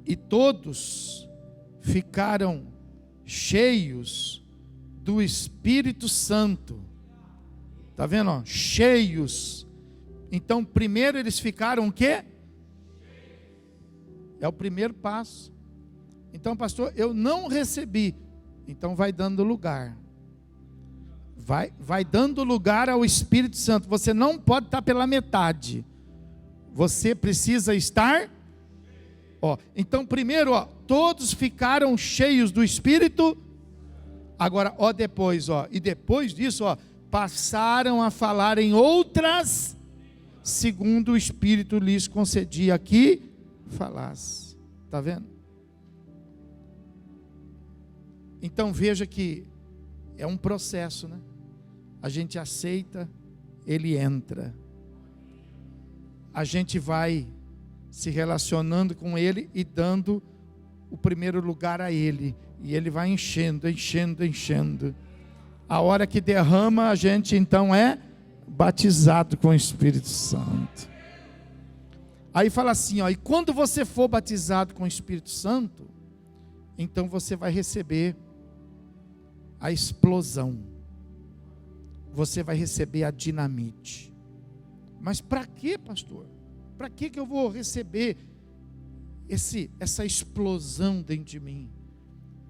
E todos ficaram cheios do Espírito Santo. Está vendo? Cheios. Então, primeiro eles ficaram o quê? É o primeiro passo. Então, pastor, eu não recebi. Então vai dando lugar. Vai dando lugar ao Espírito Santo. Você não pode estar pela metade. Você precisa estar. Então primeiro, todos ficaram cheios do Espírito. Agora, depois, e depois disso, passaram a falar em outras, segundo o Espírito lhes concedia que falasse. Está vendo? Então veja que é um processo, né? A gente aceita, ele entra. A gente vai se relacionando com ele e dando o primeiro lugar a ele. E ele vai enchendo, enchendo, enchendo. A hora que derrama, a gente então é batizado com o Espírito Santo. Aí fala assim, e quando você for batizado com o Espírito Santo, então você vai receber a explosão. Você vai receber a dinamite. Mas para quê, pastor? Para que eu vou receber essa explosão dentro de mim?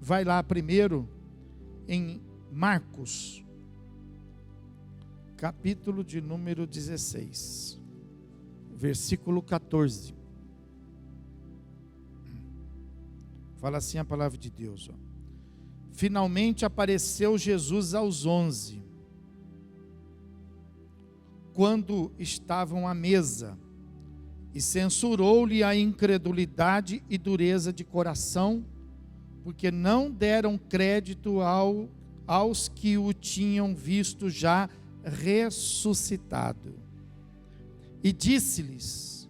Vai lá primeiro em Marcos, capítulo de número 16, versículo 14. Fala assim a palavra de Deus. Finalmente apareceu Jesus aos 11, quando estavam à mesa, e censurou-lhe a incredulidade e dureza de coração, porque não deram crédito aos que o tinham visto já ressuscitado. E disse-lhes: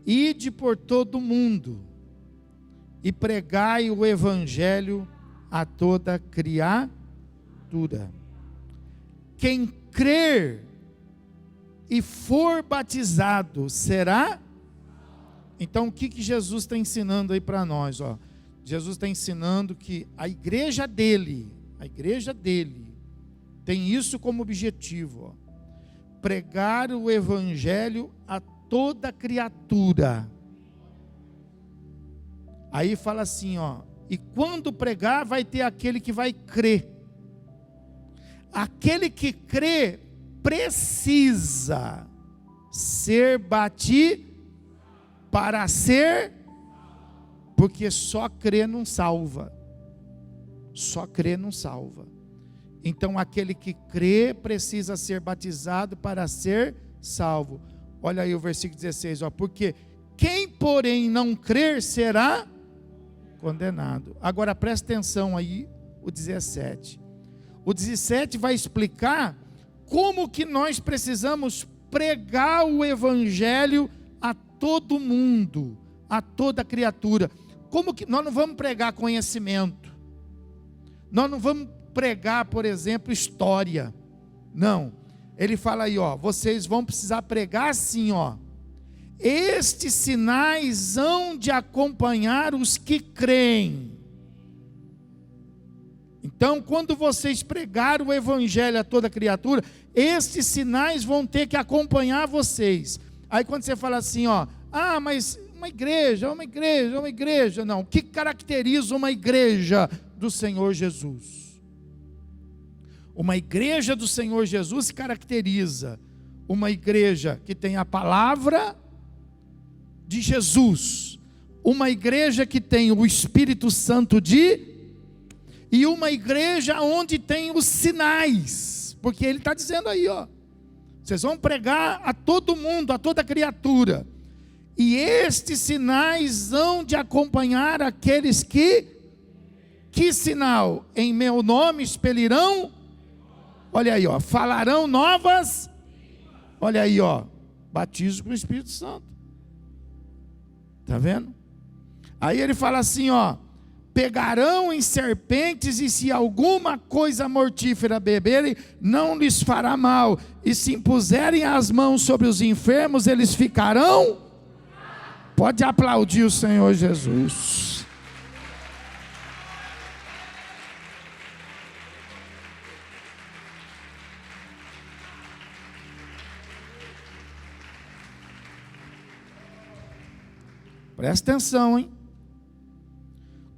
ide por todo o mundo e pregai o evangelho a toda criatura. Quem crer e for batizado será. Então o que Jesus está ensinando aí para nós? Jesus está ensinando que a igreja dele tem isso como objetivo, pregar o evangelho a toda criatura. Aí fala assim, ó, e quando pregar vai ter aquele que vai crer. Aquele que crê precisa ser batido para ser, porque só crer não salva. Só crer não salva. Então aquele que crê precisa ser batizado para ser salvo. Olha aí o versículo 16, ó, porque quem porém não crer será condenado. Agora presta atenção aí, o 17. O 17 vai explicar como que nós precisamos pregar o evangelho a todo mundo, a toda criatura. Como que nós não vamos pregar conhecimento? Nós não vamos pregar, por exemplo, história. Não. Ele fala aí, ó, vocês vão precisar pregar assim, ó. Estes sinais hão de acompanhar os que creem. Então, quando vocês pregarem o evangelho a toda criatura, estes sinais vão ter que acompanhar vocês. Aí quando você fala assim, ó, mas uma igreja. Não, o que caracteriza uma igreja do Senhor Jesus? Uma igreja do Senhor Jesus se caracteriza uma igreja que tem a palavra de Jesus, uma igreja que tem o Espírito Santo e uma igreja onde tem os sinais, porque ele está dizendo aí, ó, vocês vão pregar a todo mundo, a toda criatura, e estes sinais hão de acompanhar aqueles que sinal? Em meu nome expelirão, olha aí, ó, falarão novas, olha aí, ó, batismo com o Espírito Santo, está vendo? Aí ele fala assim, ó, pegarão em serpentes, e se alguma coisa mortífera beberem, não lhes fará mal, e se impuserem as mãos sobre os enfermos, eles ficarão. Pode aplaudir o Senhor Jesus. Presta atenção, hein?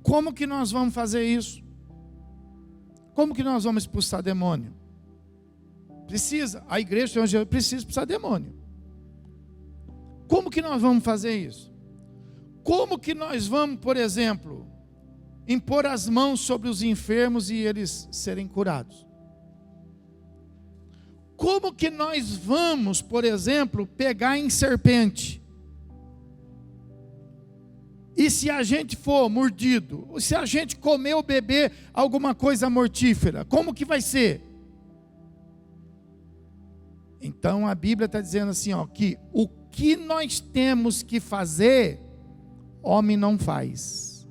Como que nós vamos fazer isso? Como que nós vamos expulsar demônio? A igreja precisa expulsar demônio. Como que nós vamos fazer isso? Como que nós vamos, por exemplo, impor as mãos sobre os enfermos e eles serem curados? Como que nós vamos, por exemplo, pegar em serpente? E se a gente for mordido, se a gente comer ou beber alguma coisa mortífera, como que vai ser? Então a Bíblia está dizendo assim, ó, que o que nós temos que fazer, homem não faz.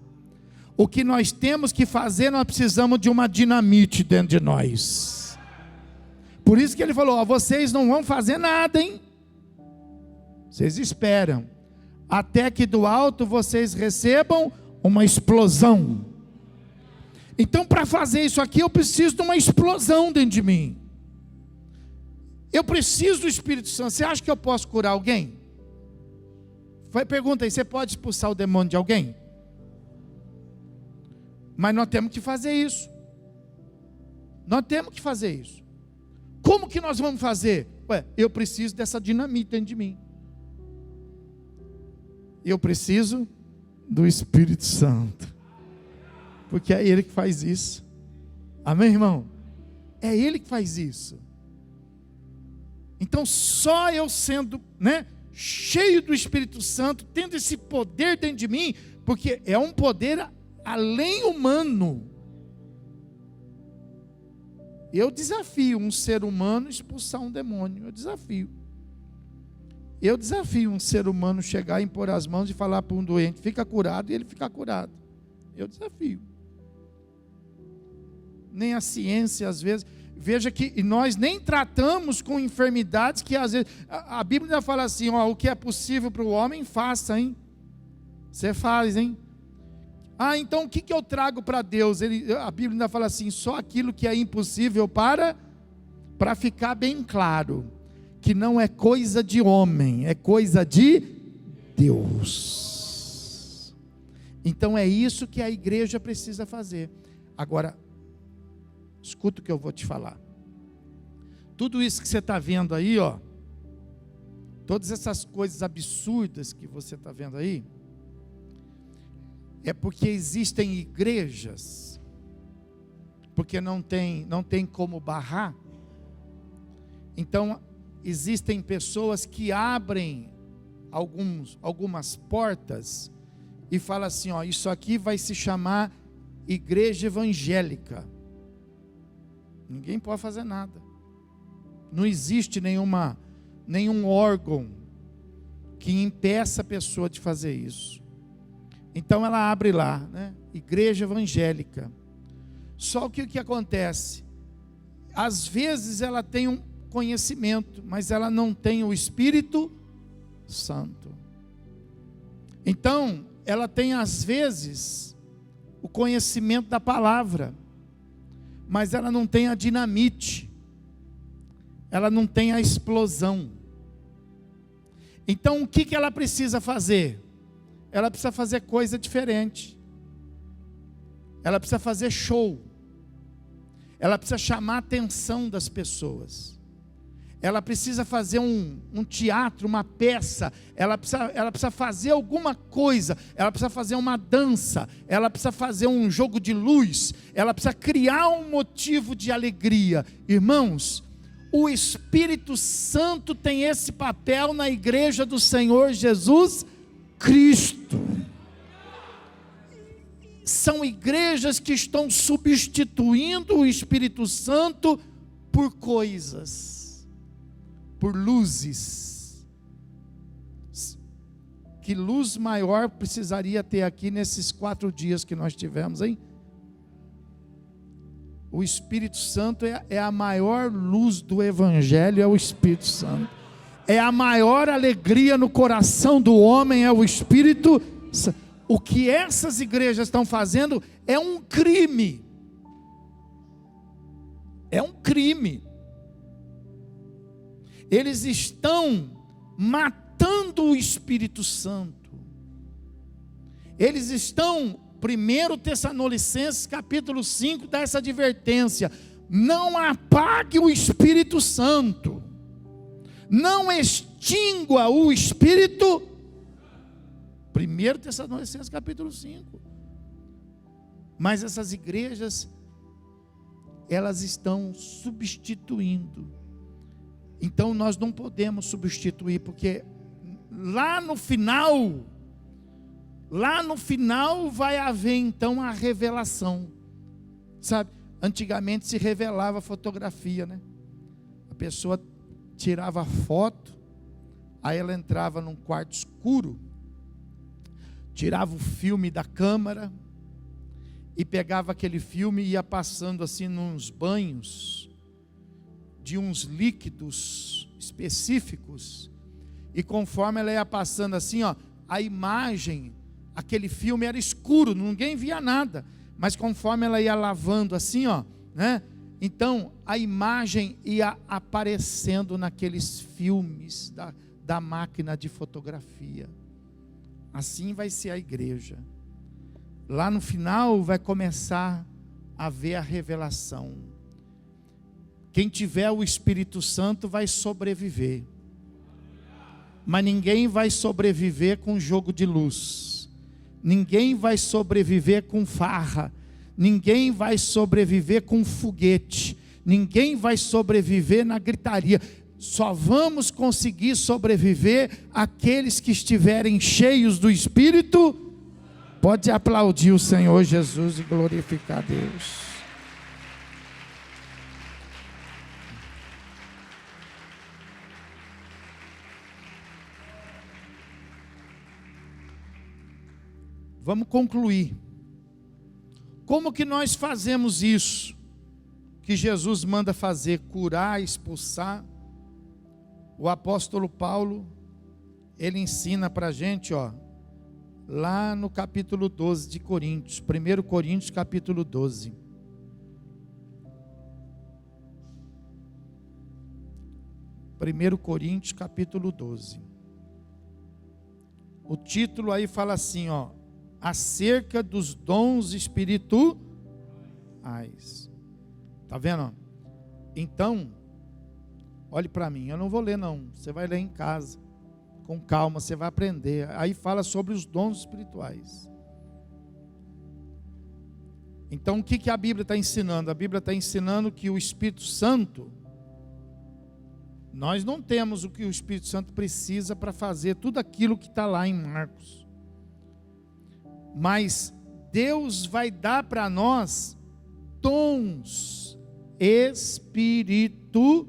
O que nós temos que fazer, nós precisamos de uma dinamite dentro de nós. Por isso que ele falou, ó, vocês não vão fazer nada, hein? Vocês esperam até que do alto vocês recebam uma explosão. Então, para fazer isso aqui, eu preciso de uma explosão dentro de mim. Eu preciso do Espírito Santo. Você acha que eu posso curar alguém? Pergunta aí, você pode expulsar o demônio de alguém? Mas nós temos que fazer isso. Nós temos que fazer isso. Como que nós vamos fazer? Eu preciso dessa dinamite dentro de mim. Eu preciso do Espírito Santo, porque é Ele que faz isso. Amém, irmão? É Ele que faz isso. Então só eu sendo, cheio do Espírito Santo, tendo esse poder dentro de mim, porque é um poder além humano. Eu desafio um ser humano a expulsar um demônio, eu desafio um ser humano chegar, impor as mãos e falar para um doente, fica curado, e ele fica curado. Eu desafio. Nem a ciência às vezes, veja que nós nem tratamos com enfermidades que às vezes, a Bíblia ainda fala assim, ó, o que é possível para o homem, faça, hein? Você faz, hein? Então o que eu trago para Deus? A Bíblia ainda fala assim, só aquilo que é impossível para ficar bem claro, que não é coisa de homem, é coisa de Deus. Então é isso que a igreja precisa fazer. Agora, escuta o que eu vou te falar. Tudo isso que você está vendo aí, ó, todas essas coisas absurdas que você está vendo aí, é porque existem igrejas, porque não tem como barrar. Então existem pessoas que abrem algumas portas e falam assim, ó, isso aqui vai se chamar igreja evangélica. Ninguém pode fazer nada. Não existe nenhum órgão que impeça a pessoa de fazer isso. Então ela abre lá, né? Igreja evangélica. Só que o que acontece? Às vezes ela tem um conhecimento, mas ela não tem o Espírito Santo. Então, ela tem às vezes o conhecimento da palavra, mas ela não tem a dinamite, ela não tem a explosão. Então o que ela precisa fazer? Ela precisa fazer coisa diferente, ela precisa fazer show, ela precisa chamar a atenção das pessoas, ela precisa fazer um teatro, uma peça, ela precisa fazer alguma coisa, ela precisa fazer uma dança, ela precisa fazer um jogo de luz, ela precisa criar um motivo de alegria. Irmãos, o Espírito Santo tem esse papel na igreja do Senhor Jesus Cristo. São igrejas que estão substituindo o Espírito Santo por coisas, por luzes. Que luz maior precisaria ter aqui nesses 4 dias que nós tivemos, hein? O Espírito Santo é a maior luz do Evangelho, é o Espírito Santo. É a maior alegria no coração do homem, é o Espírito Santo. O que essas igrejas estão fazendo é um crime. É um crime. Eles estão matando o Espírito Santo. Eles estão, 1 Tessalonicenses capítulo 5, dá essa advertência: não apague o Espírito Santo, não extingua o Espírito. 1 Tessalonicenses capítulo 5. Mas essas igrejas, elas estão substituindo. Então nós não podemos substituir, porque lá no final vai haver então a revelação. Sabe, antigamente se revelava fotografia, né? A pessoa tirava foto, aí ela entrava num quarto escuro, tirava o filme da câmera e pegava aquele filme e ia passando assim nos banhos de uns líquidos específicos, e conforme ela ia passando assim, ó, a imagem, aquele filme era escuro, ninguém via nada, mas conforme ela ia lavando assim, ó, né? Então a imagem ia aparecendo naqueles filmes da máquina de fotografia. Assim vai ser a igreja. Lá no final vai começar a ver a revelação. Quem tiver o Espírito Santo vai sobreviver. Mas ninguém vai sobreviver com jogo de luz. Ninguém vai sobreviver com farra. Ninguém vai sobreviver com foguete. Ninguém vai sobreviver na gritaria. Só vamos conseguir sobreviver aqueles que estiverem cheios do Espírito. Pode aplaudir o Senhor Jesus e glorificar a Deus. Vamos concluir. Como que nós fazemos isso que Jesus manda fazer? Curar, expulsar. O apóstolo Paulo, ele ensina para a gente, ó, lá no capítulo 12 de Coríntios, 1 Coríntios capítulo 12. Primeiro Coríntios capítulo 12. O título aí fala assim, ó: acerca dos dons espirituais. Está vendo? Então, olhe para mim, eu não vou ler não, você vai ler em casa, com calma, você vai aprender. Aí fala sobre os dons espirituais. Então o que a Bíblia está ensinando? A Bíblia está ensinando que o Espírito Santo, nós não temos o que o Espírito Santo precisa para fazer tudo aquilo que está lá em Marcos. Mas Deus vai dar para nós dons espirituais.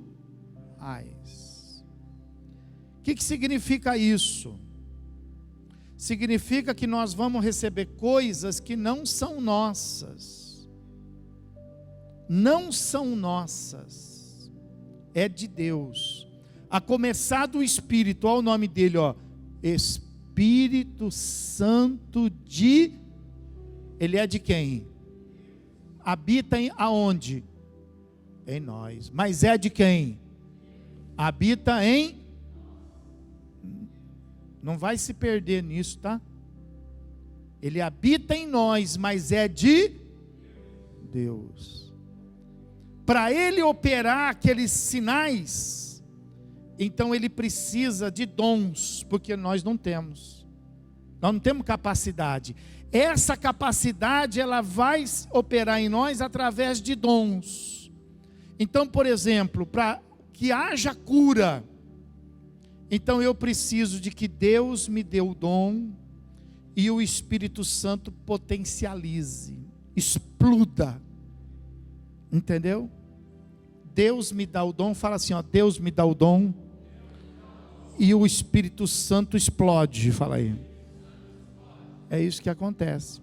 O que significa isso? Significa que nós vamos receber coisas que não são nossas. Não são nossas. É de Deus. A começar do Espírito, olha o nome dele, ó. Espírito Santo de... Ele é de quem? Habita aonde? Em nós. Mas é de quem? Habita em... Não vai se perder nisso, tá? Ele habita em nós, mas é de Deus. Para ele operar aqueles sinais, então ele precisa de dons, porque nós não temos. Nós não temos capacidade. Essa capacidade, ela vai operar em nós através de dons. Então, por exemplo, para que haja cura, então eu preciso de que Deus me dê o dom e o Espírito Santo potencialize, exploda. Entendeu? Deus me dá o dom, fala assim, ó, Deus me dá o dom e o Espírito Santo explode, fala aí. É isso que acontece.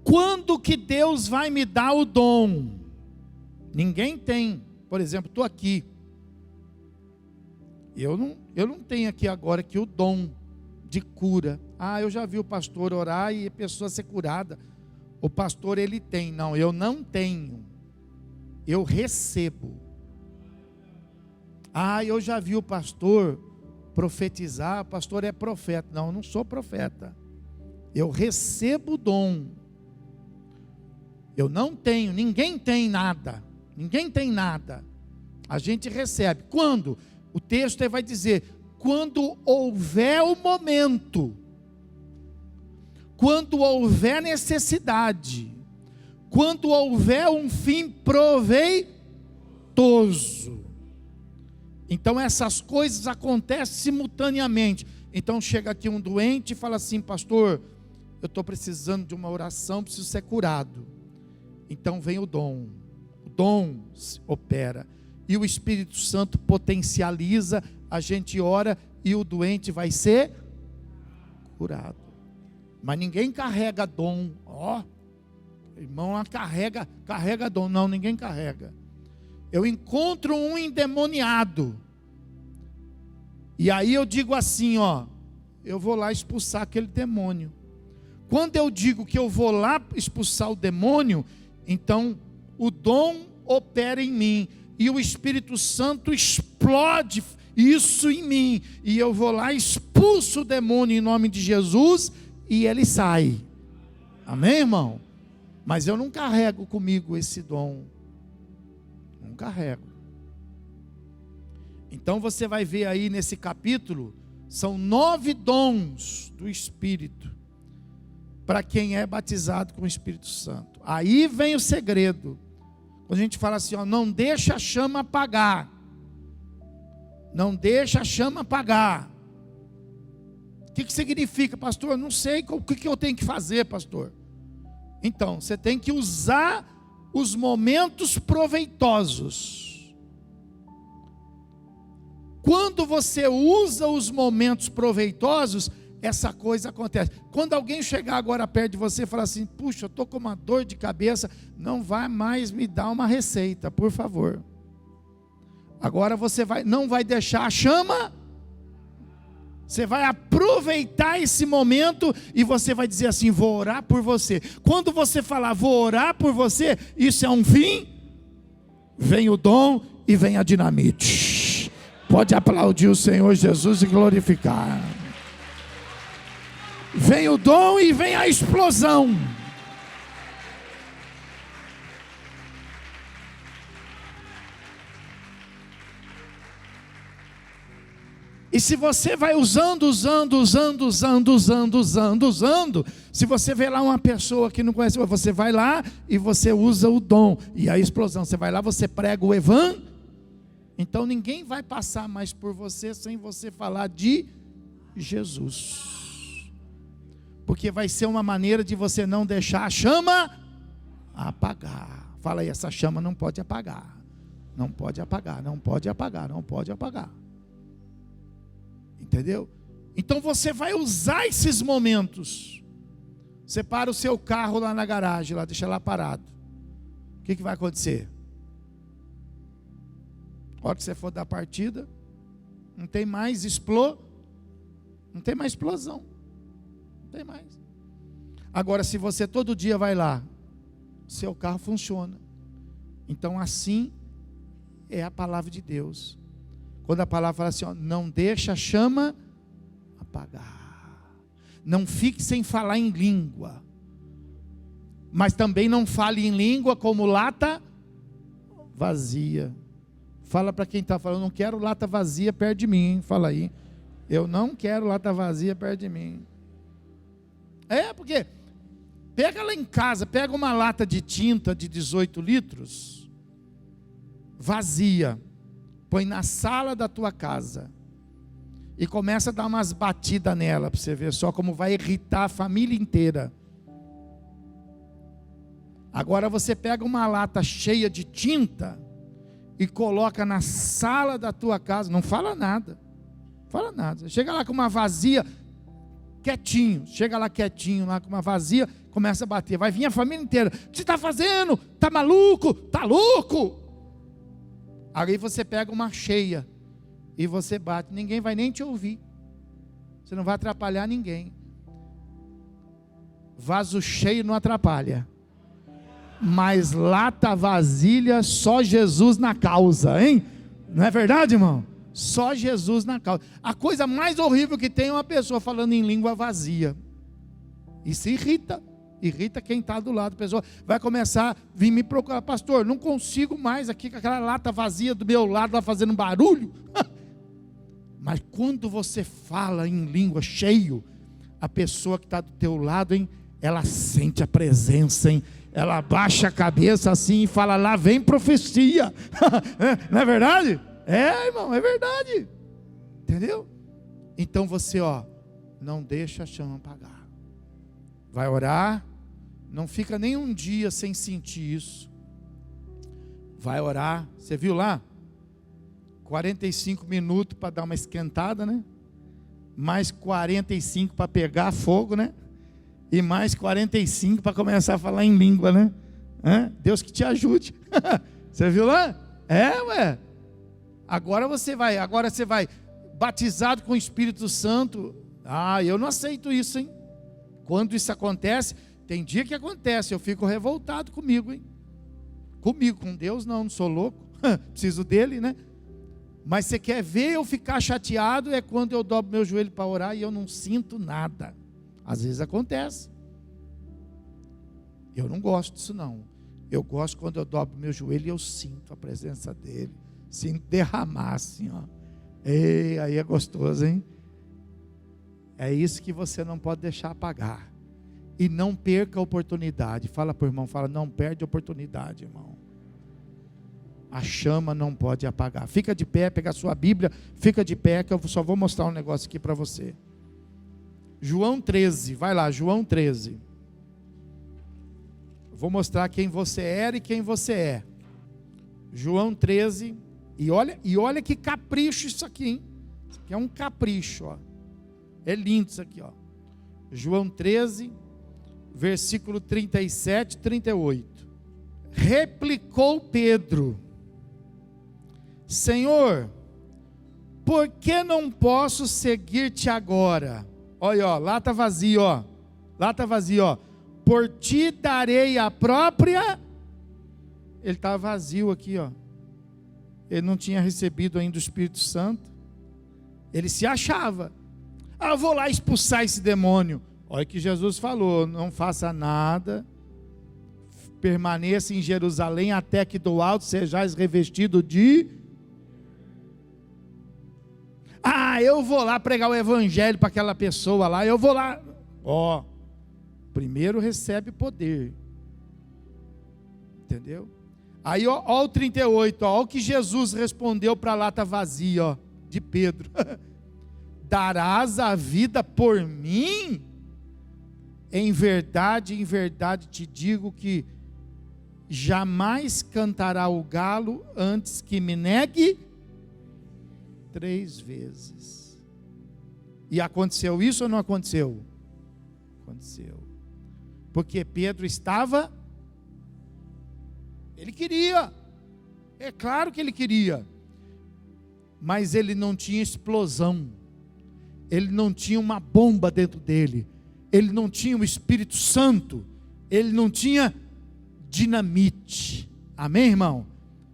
Quando que Deus vai me dar o dom? Ninguém tem. Por exemplo, estou aqui. Eu não tenho aqui agora aqui o dom de cura. Eu já vi o pastor orar e a pessoa ser curada. O pastor ele tem. Não, eu não tenho. Eu recebo. Eu já vi o pastor profetizar. O pastor é profeta. Não, eu não sou profeta. Eu recebo o dom. Eu não tenho. Ninguém tem nada. Ninguém tem nada. A gente recebe. Quando? O texto aí vai dizer, quando houver o momento, quando houver necessidade, quando houver um fim proveitoso. Então essas coisas acontecem simultaneamente. Então chega aqui um doente e fala assim, pastor, eu estou precisando de uma oração, preciso ser curado. Então vem o dom opera. E o Espírito Santo potencializa, a gente ora e o doente vai ser curado. Mas ninguém carrega dom. Irmão, carrega dom. Não, ninguém carrega. Eu encontro um endemoniado. E aí eu digo assim, eu vou lá expulsar aquele demônio. Quando eu digo que eu vou lá expulsar o demônio, então o dom opera em mim. E o Espírito Santo explode isso em mim. E eu vou lá, expulso o demônio em nome de Jesus e ele sai. Amém, irmão? Mas eu não carrego comigo esse dom. Não carrego. Então você vai ver aí nesse capítulo, são 9 dons do Espírito, para quem é batizado com o Espírito Santo. Aí vem o segredo. Quando a gente fala assim, não deixa a chama apagar. Não deixa a chama apagar. O que significa, pastor? Eu não sei o que eu tenho que fazer, pastor. Então, você tem que usar os momentos proveitosos. Quando você usa os momentos proveitosos, essa coisa acontece. Quando alguém chegar agora perto de você e falar assim, puxa, eu estou com uma dor de cabeça, não vai mais me dar uma receita, por favor. Agora você não vai deixar a chama, você vai aproveitar esse momento e você vai dizer assim, vou orar por você. Quando você falar, vou orar por você, isso é um fim, vem o dom e vem a dinamite. Pode aplaudir o Senhor Jesus e glorificar. vem o dom e vem a explosão. E se você vai usando, se você vê lá uma pessoa que não conhece, você vai lá e você usa o dom, e a explosão, você vai lá, você prega o evangelho, então ninguém vai passar mais por você sem você falar de Jesus, porque vai ser uma maneira de você não deixar a chama apagar. Fala aí, essa chama não pode apagar, não pode apagar, não pode apagar, não pode apagar. Entendeu? Então você vai usar esses momentos. Você para o seu carro lá na garagem, lá, deixa lá parado. O que vai acontecer? A hora que você for dar partida, não tem mais não tem mais explosão. Não tem mais. Agora, se você todo dia vai lá, seu carro funciona. Então assim é a palavra de Deus. Quando a palavra fala assim, ó, não deixa a chama apagar. Não fique sem falar em língua. Mas também não fale em língua como lata vazia. Fala para quem está falando, não quero lata vazia perto de mim, hein? Fala aí. Eu não quero lata vazia perto de mim. Porque pega lá em casa, pega uma lata de tinta de 18 litros, vazia, põe na sala da tua casa e começa a dar umas batidas nela, para você ver só como vai irritar a família inteira. Agora você pega uma lata cheia de tinta e coloca na sala da tua casa, não fala nada, chega lá com uma vazia, quietinho, chega lá quietinho, lá com uma vazia, começa a bater, vai vir a família inteira, o que você está fazendo? Está maluco? Está louco? Aí você pega uma cheia e você bate, ninguém vai nem te ouvir, você não vai atrapalhar ninguém. Vaso cheio não atrapalha, mas lata vasilha, só Jesus na causa, hein? Não é verdade, irmão? Só Jesus na causa. A coisa mais horrível que tem é uma pessoa falando em língua vazia. Isso irrita quem está do lado. A pessoa vai começar a vir me procurar, pastor, não consigo mais aqui com aquela lata vazia do meu lado lá fazendo barulho. Mas quando você fala em língua cheio, a pessoa que está do teu lado, hein, ela sente a presença, hein? Ela abaixa a cabeça assim e fala, lá vem profecia. Não é verdade? Irmão, é verdade. Entendeu? Então você, não deixa a chama apagar. Vai orar, não fica nem um dia sem sentir isso. Vai orar, você viu lá? 45 minutos para dar uma esquentada, né? Mais 45 para pegar fogo, né? E mais 45 para começar a falar em língua, né? Deus que te ajude. Você viu lá? Ué. Agora você vai batizado com o Espírito Santo. Eu não aceito isso, hein? Quando isso acontece, tem dia que acontece, eu fico revoltado comigo, hein? Comigo, com Deus não sou louco, preciso dele, né? Mas você quer ver eu ficar chateado, é quando eu dobro meu joelho para orar e eu não sinto nada. Às vezes acontece. Eu não gosto disso não. Eu gosto quando eu dobro meu joelho e eu sinto a presença dele. Sinto derramar assim, Ei, aí é gostoso, hein? É isso que você não pode deixar apagar. E não perca a oportunidade. Fala para o irmão, não perde a oportunidade, irmão. A chama não pode apagar. Fica de pé, pega a sua Bíblia, fica de pé, que eu só vou mostrar um negócio aqui para você. João 13, vai lá, João 13. Vou mostrar quem você era e quem você é. João 13, e olha que capricho isso aqui, hein? Isso aqui é um capricho, É lindo isso aqui, João 13, versículo 37 e 38. Replicou Pedro: Senhor, por que não posso seguir-te agora? Olha, lata vazia, lata vazia, por ti darei a própria. Ele estava vazio aqui, Ele não tinha recebido ainda o Espírito Santo. Ele se achava. Eu vou lá expulsar esse demônio. Olha que Jesus falou: não faça nada, permaneça em Jerusalém até que do alto sejais revestido de... eu vou lá pregar o evangelho para aquela pessoa lá, eu vou lá. Primeiro recebe poder. Entendeu? Aí ó o 38, ó o que Jesus respondeu para a lata vazia, ó, de Pedro. Darás a vida por mim? Em verdade te digo que jamais cantará o galo antes que me negue 3 vezes. E aconteceu isso ou não aconteceu? Aconteceu. Porque Pedro estava... Ele queria. É claro que ele queria. Mas ele não tinha explosão. Ele não tinha uma bomba dentro dele. Ele não tinha o Espírito Santo. Ele não tinha dinamite. Amém, irmão?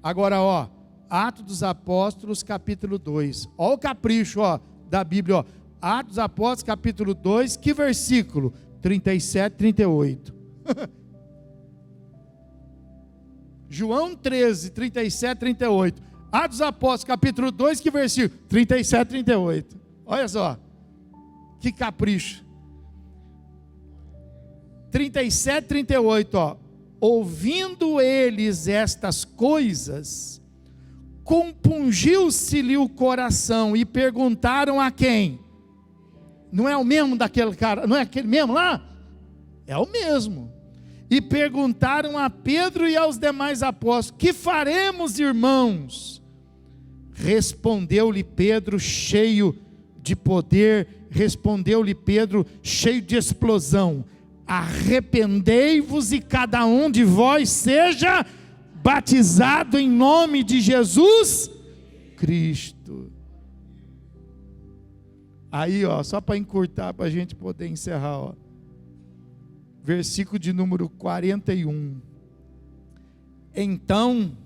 Agora, ó, Atos dos Apóstolos, capítulo 2. Ó o capricho, ó, da Bíblia, ó. Atos dos Apóstolos, capítulo 2, que versículo? 37, 38. João 13, 37, 38. Atos dos Apóstolos, capítulo 2, que versículo? 37, 38. Olha só, que capricho. 37, 38, ó. Ouvindo eles estas coisas, compungiu-se-lhe o coração e perguntaram a quem? Não é o mesmo daquele cara, não é aquele mesmo lá? É o mesmo. E perguntaram a Pedro e aos demais apóstolos: que faremos, irmãos? Respondeu-lhe Pedro, cheio de poder, respondeu-lhe Pedro, cheio de explosão: arrependei-vos e cada um de vós seja batizado em nome de Jesus Cristo. Aí, ó, só para encurtar, para a gente poder encerrar, ó. Versículo de número 41. Então,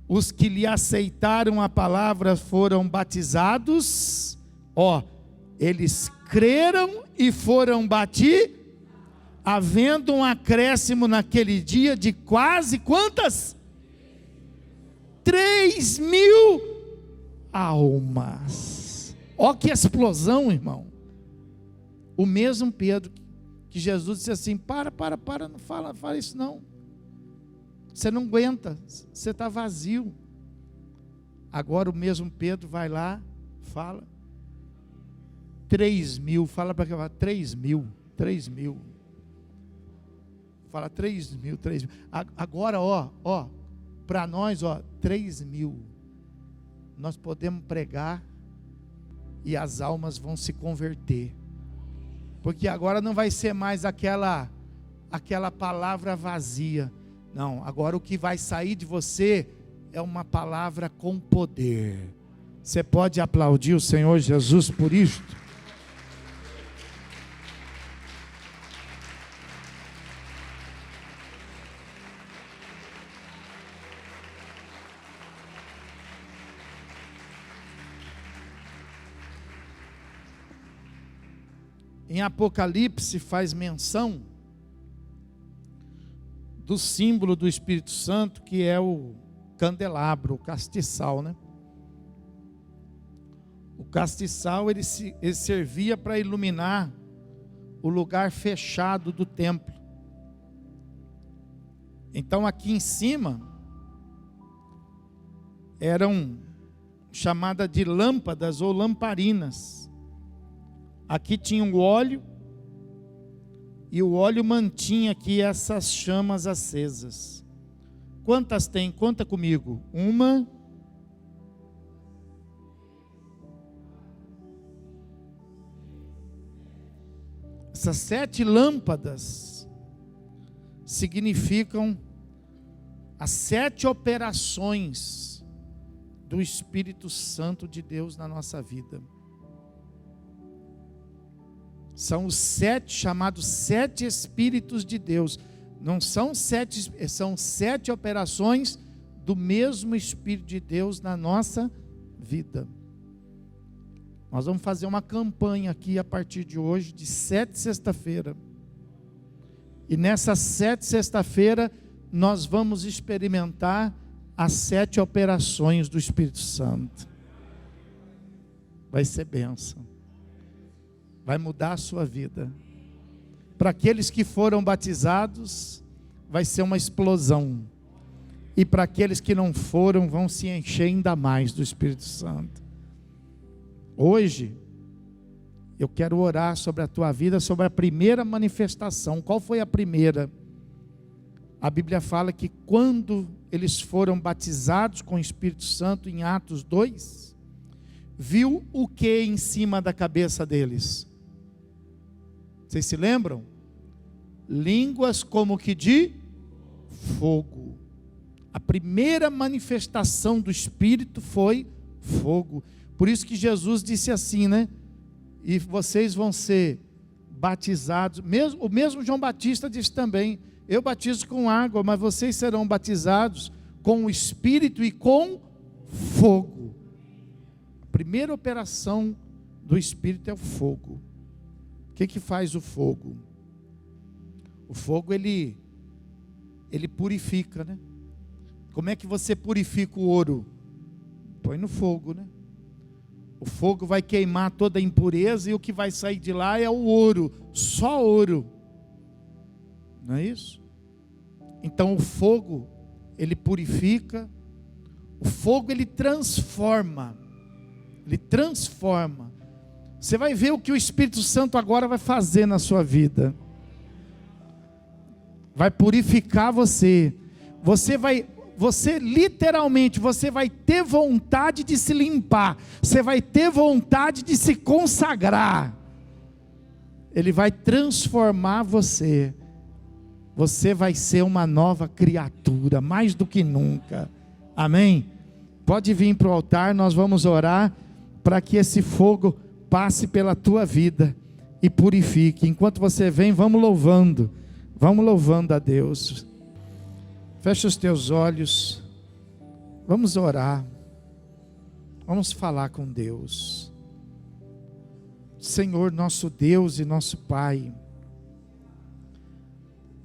os que lhe aceitaram a palavra foram batizados, ó, eles creram e foram batizados, havendo um acréscimo naquele dia de quase quantas? 3.000 almas. Ó que explosão, irmão. O mesmo Pedro que Jesus disse assim: para, não fala isso não. Você não aguenta, você está vazio. Agora o mesmo Pedro vai lá, fala. 3.000, fala para quem? 3.000. Fala 3.000. Agora, ó, para nós, ó, 3.000. Nós podemos pregar e as almas vão se converter. Porque agora não vai ser mais aquela palavra vazia. Não, agora o que vai sair de você é uma palavra com poder. Você pode aplaudir o Senhor Jesus por isto? Em Apocalipse faz menção do símbolo do Espírito Santo, que é o candelabro, o castiçal, né? O castiçal ele servia para iluminar o lugar fechado do templo. Então aqui em cima eram chamadas de lâmpadas ou lamparinas. Aqui tinha o óleo, e o óleo mantinha aqui essas chamas acesas. Quantas tem? Conta comigo. 1, 7 lâmpadas significam as 7 operações do Espírito Santo de Deus na nossa vida. São os 7 chamados 7 Espíritos de Deus. Não são 7, são 7 operações do mesmo Espírito de Deus na nossa vida. Nós vamos fazer uma campanha aqui a partir de hoje, de 7 sexta-feira. E nessa 7 sexta-feira, nós vamos experimentar as 7 operações do Espírito Santo. Vai ser bênção. Vai mudar a sua vida. Para aqueles que foram batizados, vai ser uma explosão. E para aqueles que não foram, vão se encher ainda mais do Espírito Santo. Hoje, eu quero orar sobre a tua vida, sobre a primeira manifestação. Qual foi a primeira? A Bíblia fala que quando eles foram batizados com o Espírito Santo, em Atos 2, viu o que em cima da cabeça deles? Vocês se lembram? Línguas como que de fogo. A primeira manifestação do Espírito foi fogo. Por isso que Jesus disse assim, né? E vocês vão ser batizados. O mesmo João Batista disse também: eu batizo com água, mas vocês serão batizados com o Espírito e com fogo. A primeira operação do Espírito é o fogo. O que faz o fogo? O fogo ele purifica, né? Como é que você purifica o ouro? Põe no fogo, né? O fogo vai queimar toda a impureza e o que vai sair de lá é o ouro, só ouro. Não é isso? Então o fogo, ele purifica, o fogo ele transforma. Ele transforma. Você vai ver o que o Espírito Santo agora vai fazer na sua vida. Vai purificar você. Você literalmente, você vai ter vontade de se limpar, você vai ter vontade de se consagrar. Ele vai transformar você. Você vai ser uma nova criatura, mais do que nunca. Amém? Pode vir para o altar, nós vamos orar para que esse fogo passe pela tua vida e purifique. Enquanto você vem, vamos louvando a Deus. Fecha os teus olhos, vamos orar, vamos falar com Deus. Senhor, nosso Deus e nosso Pai,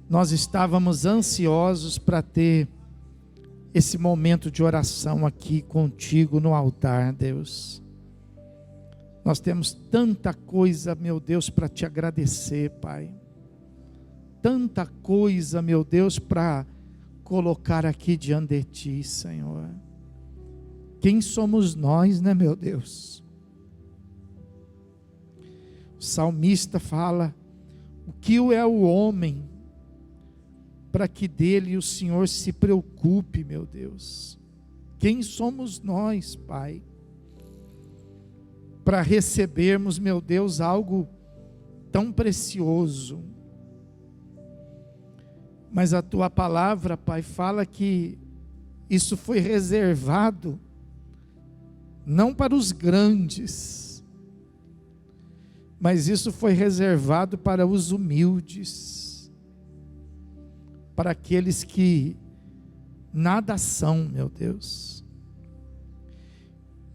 nós estávamos ansiosos para ter esse momento de oração aqui contigo no altar, Deus. Nós temos tanta coisa, meu Deus, para te agradecer, Pai. Tanta coisa, meu Deus, para colocar aqui diante de ti, Senhor. Quem somos nós, né, meu Deus? O salmista fala: o que é o homem para que dele o Senhor se preocupe, meu Deus? Quem somos nós, Pai, para recebermos, meu Deus, algo tão precioso? Mas a tua palavra, Pai, fala que isso foi reservado não para os grandes, mas isso foi reservado para os humildes, para aqueles que nada são, meu Deus.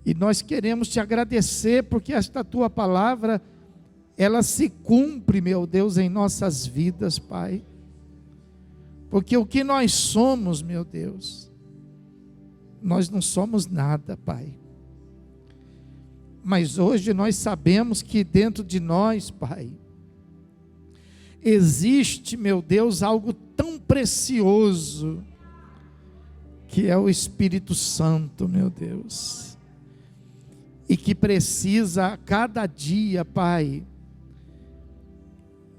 E nós queremos te agradecer porque esta tua palavra, ela se cumpre, meu Deus, em nossas vidas, Pai. Porque o que nós somos, meu Deus, nós não somos nada, Pai. Mas hoje nós sabemos que dentro de nós, Pai, existe, meu Deus, algo tão precioso, que é o Espírito Santo, meu Deus. E que precisa a cada dia, Pai,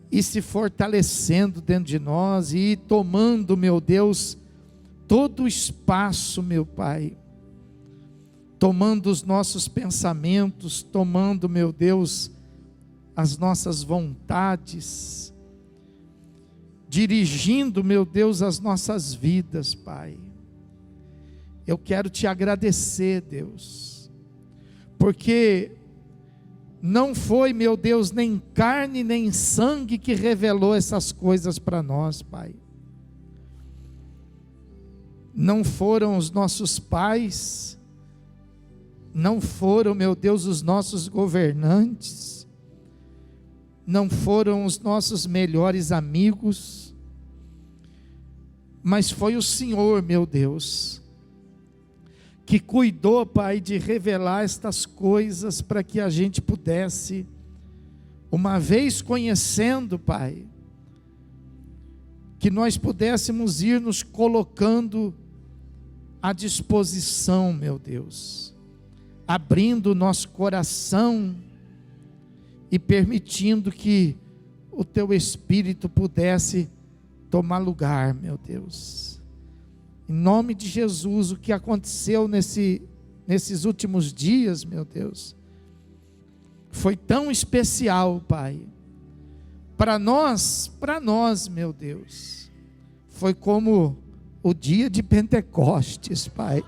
e se fortalecendo dentro de nós, e tomando, meu Deus, todo o espaço, meu Pai, tomando os nossos pensamentos, tomando, meu Deus, as nossas vontades, dirigindo, meu Deus, as nossas vidas, Pai. Eu quero te agradecer, Deus, porque não foi, meu Deus, nem carne nem sangue que revelou essas coisas para nós, Pai. Não foram os nossos pais, não foram, meu Deus, os nossos governantes, não foram os nossos melhores amigos, mas foi o Senhor, meu Deus, que cuidou, Pai, de revelar estas coisas para que a gente pudesse, uma vez conhecendo, Pai, que nós pudéssemos ir nos colocando à disposição, meu Deus, abrindo o nosso coração e permitindo que o Teu Espírito pudesse tomar lugar, meu Deus. Em nome de Jesus, o que aconteceu nesses últimos dias, meu Deus, foi tão especial, Pai. Para nós, meu Deus, foi como o dia de Pentecostes, Pai.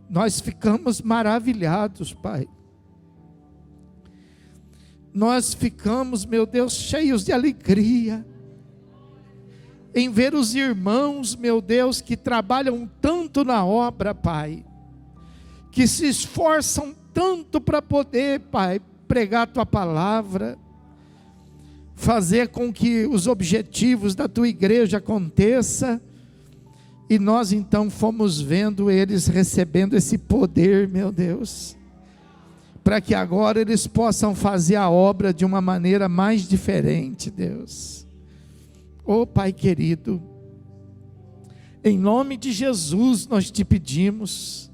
Nós ficamos maravilhados, Pai. Nós ficamos, meu Deus, cheios de alegria em ver os irmãos, meu Deus, que trabalham tanto na obra, Pai, que se esforçam tanto para poder, Pai, pregar a Tua palavra, fazer com que os objetivos da Tua igreja aconteçam, e nós então fomos vendo eles recebendo esse poder, meu Deus, para que agora eles possam fazer a obra de uma maneira mais diferente, Deus. Oh Pai querido, em nome de Jesus nós te pedimos,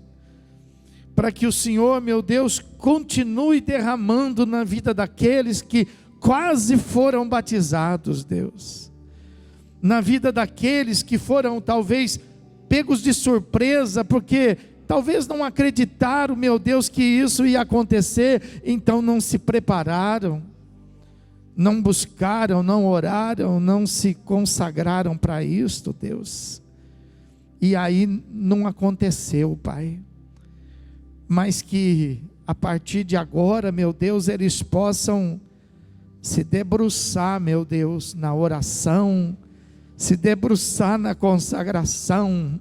para que o Senhor, meu Deus, continue derramando na vida daqueles que quase foram batizados, Deus, na vida daqueles que foram talvez pegos de surpresa, porque talvez não acreditaram, meu Deus, que isso ia acontecer, então não se prepararam, não buscaram, não oraram, não se consagraram para isto, Deus, e aí não aconteceu, Pai, mas que a partir de agora, meu Deus, eles possam se debruçar, meu Deus, na oração, se debruçar na consagração,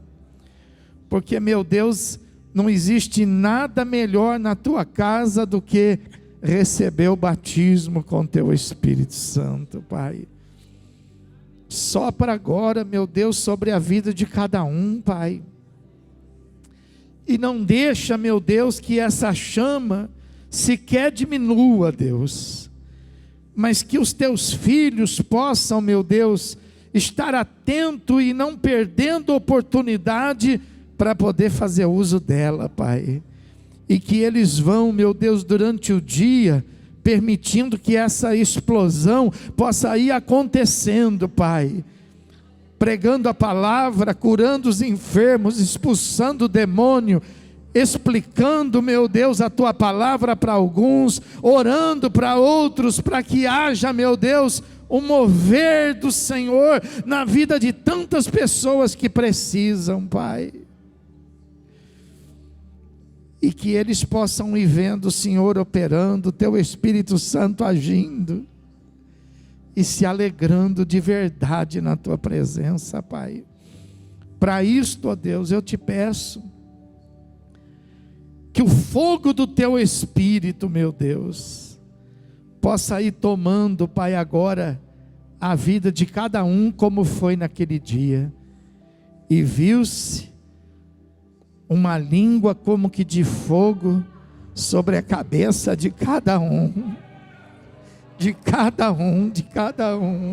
porque, meu Deus, não existe nada melhor na tua casa do que receber o batismo com teu Espírito Santo, Pai. Sopra agora, meu Deus, sobre a vida de cada um, Pai. E não deixa, meu Deus, que essa chama sequer diminua, Deus. Mas que os teus filhos possam, meu Deus, estar atento e não perdendo oportunidade para poder fazer uso dela, Pai. E que eles vão, meu Deus, durante o dia, permitindo que essa explosão possa ir acontecendo, Pai. Pregando a palavra, curando os enfermos, expulsando o demônio, explicando, meu Deus, a tua palavra para alguns, orando para outros, para que haja, meu Deus, o mover do Senhor na vida de tantas pessoas que precisam, Pai. E que eles possam ir vendo o Senhor operando, o teu Espírito Santo agindo, e se alegrando de verdade na tua presença, Pai. Para isto, ó Deus, eu te peço, que o fogo do teu Espírito, meu Deus, possa ir tomando, Pai, agora, a vida de cada um, como foi naquele dia, e viu-se uma língua como que de fogo, sobre a cabeça de cada um,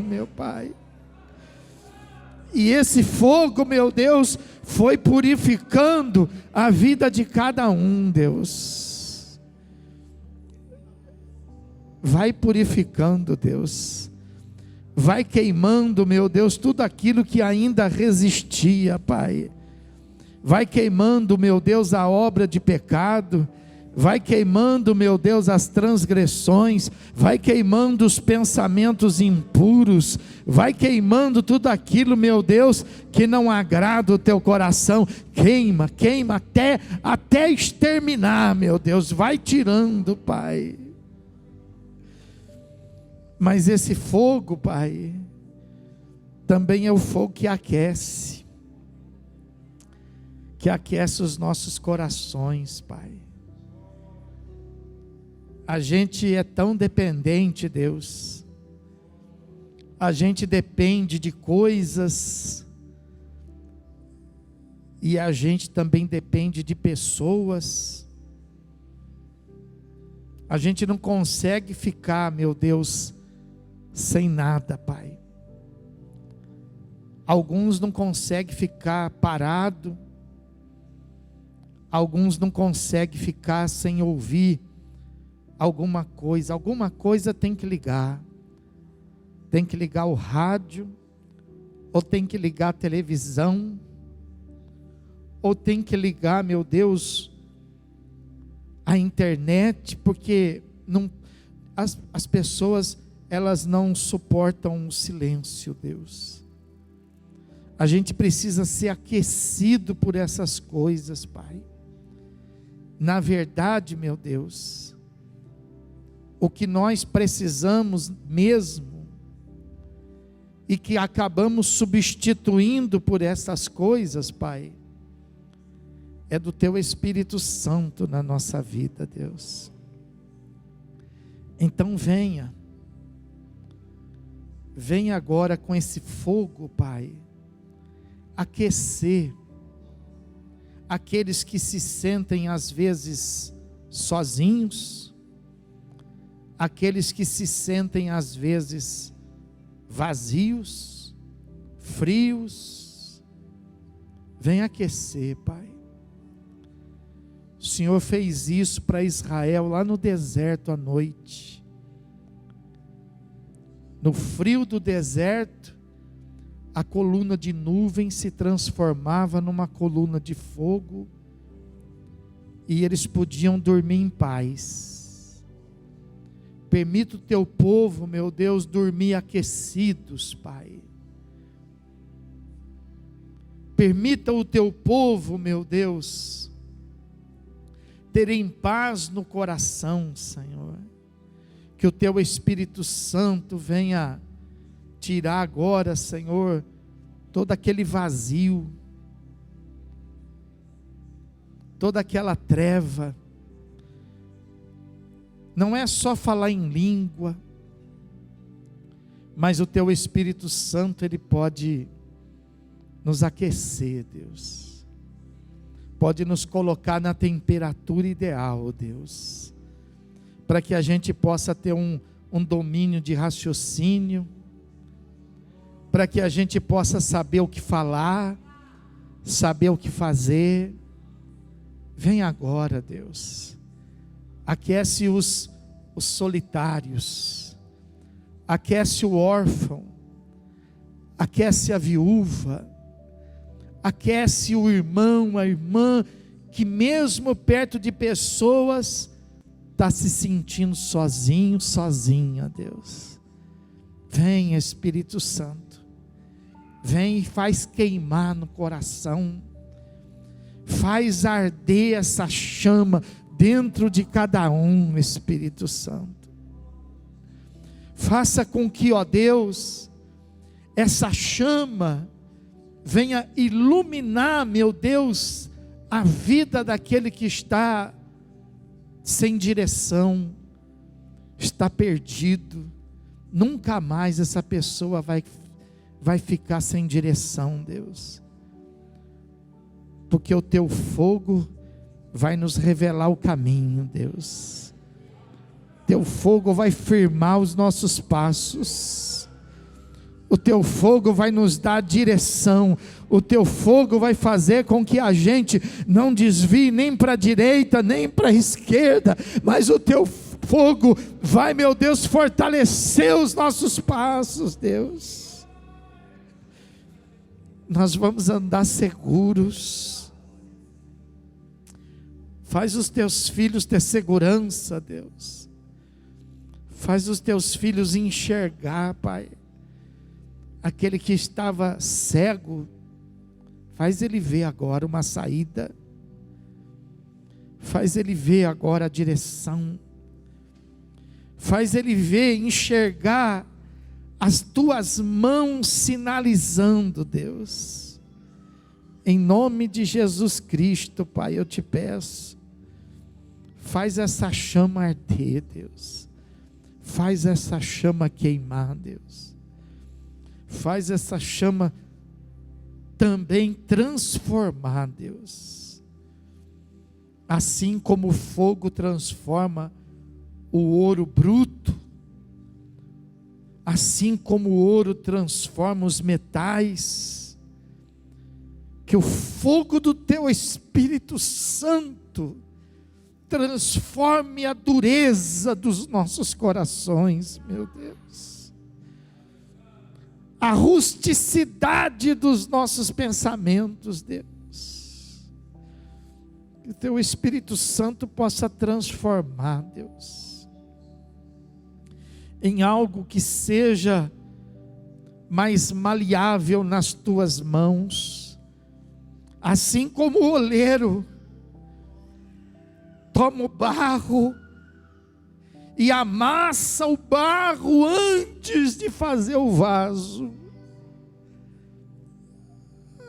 meu Pai, e esse fogo, meu Deus, foi purificando a vida de cada um, Deus, vai purificando, Deus, vai queimando, meu Deus, tudo aquilo que ainda resistia, Pai, vai queimando, meu Deus, a obra de pecado, vai queimando, meu Deus, as transgressões, vai queimando os pensamentos impuros, vai queimando tudo aquilo, meu Deus, que não agrada o teu coração, queima, até exterminar, meu Deus, vai tirando, Pai. Mas esse fogo, Pai, também é o fogo que aquece, que aquece os nossos corações, Pai. A gente é tão dependente, Deus. A gente depende de coisas, e a gente também depende de pessoas. A gente não consegue ficar, meu Deus, sem nada, Pai. Alguns não conseguem ficar parado. Alguns não conseguem ficar sem ouvir alguma coisa tem que ligar. Tem que ligar o rádio, ou tem que ligar a televisão, ou tem que ligar, meu Deus, a internet, porque as pessoas, elas não suportam o silêncio, Deus. A gente precisa ser aquecido por essas coisas, Pai. Na verdade, meu Deus, o que nós precisamos mesmo, e que acabamos substituindo por essas coisas, Pai, é do Teu Espírito Santo na nossa vida, Deus. Então venha agora com esse fogo, Pai, aquecer aqueles que se sentem às vezes sozinhos, aqueles que se sentem às vezes vazios, frios. Vem aquecer, Pai. O Senhor fez isso para Israel lá no deserto à noite. No frio do deserto, a coluna de nuvem se transformava numa coluna de fogo, e eles podiam dormir em paz. Permita o Teu povo, meu Deus, dormir aquecidos, Pai. Permita o Teu povo, meu Deus, terem paz no coração, Senhor. Que o Teu Espírito Santo venha tirar agora, Senhor, todo aquele vazio, toda aquela treva. Não é só falar em língua, mas o Teu Espírito Santo, Ele pode nos aquecer, Deus. Pode nos colocar na temperatura ideal, Deus, para que a gente possa ter um domínio de raciocínio, para que a gente possa saber o que falar, saber o que fazer. Vem agora, Deus. Aquece os solitários, aquece o órfão, aquece a viúva, aquece o irmão, a irmã, que mesmo perto de pessoas, está se sentindo sozinho, sozinha, Deus. Vem, Espírito Santo. Vem e faz queimar no coração, faz arder essa chama dentro de cada um, Espírito Santo. Faça com que, ó Deus, essa chama venha iluminar, meu Deus, a vida daquele que está sem direção, está perdido. Nunca mais essa pessoa vai ficar sem direção, Deus, porque o Teu fogo vai nos revelar o caminho, Deus. Teu fogo vai firmar os nossos passos, o Teu fogo vai nos dar direção, o Teu fogo vai fazer com que a gente não desvie nem para a direita, nem para a esquerda, mas o Teu fogo vai, meu Deus, fortalecer os nossos passos, Deus. Nós vamos andar seguros. Faz os Teus filhos ter segurança, Deus. Faz os Teus filhos enxergar, Pai. Aquele que estava cego, faz ele ver agora uma saída. Faz ele ver agora a direção. Faz ele ver, enxergar as Tuas mãos sinalizando, Deus. Em nome de Jesus Cristo, Pai, eu te peço, faz essa chama arder, Deus. Faz essa chama queimar, Deus. Faz essa chama também transformar, Deus. Assim como o fogo transforma o ouro bruto, assim como o ouro transforma os metais, que o fogo do teu Espírito Santo transforme a dureza dos nossos corações, meu Deus, a rusticidade dos nossos pensamentos, Deus, que o teu Espírito Santo possa transformar, Deus, em algo que seja mais maleável nas tuas mãos, assim como o oleiro toma o barro e amassa o barro antes de fazer o vaso,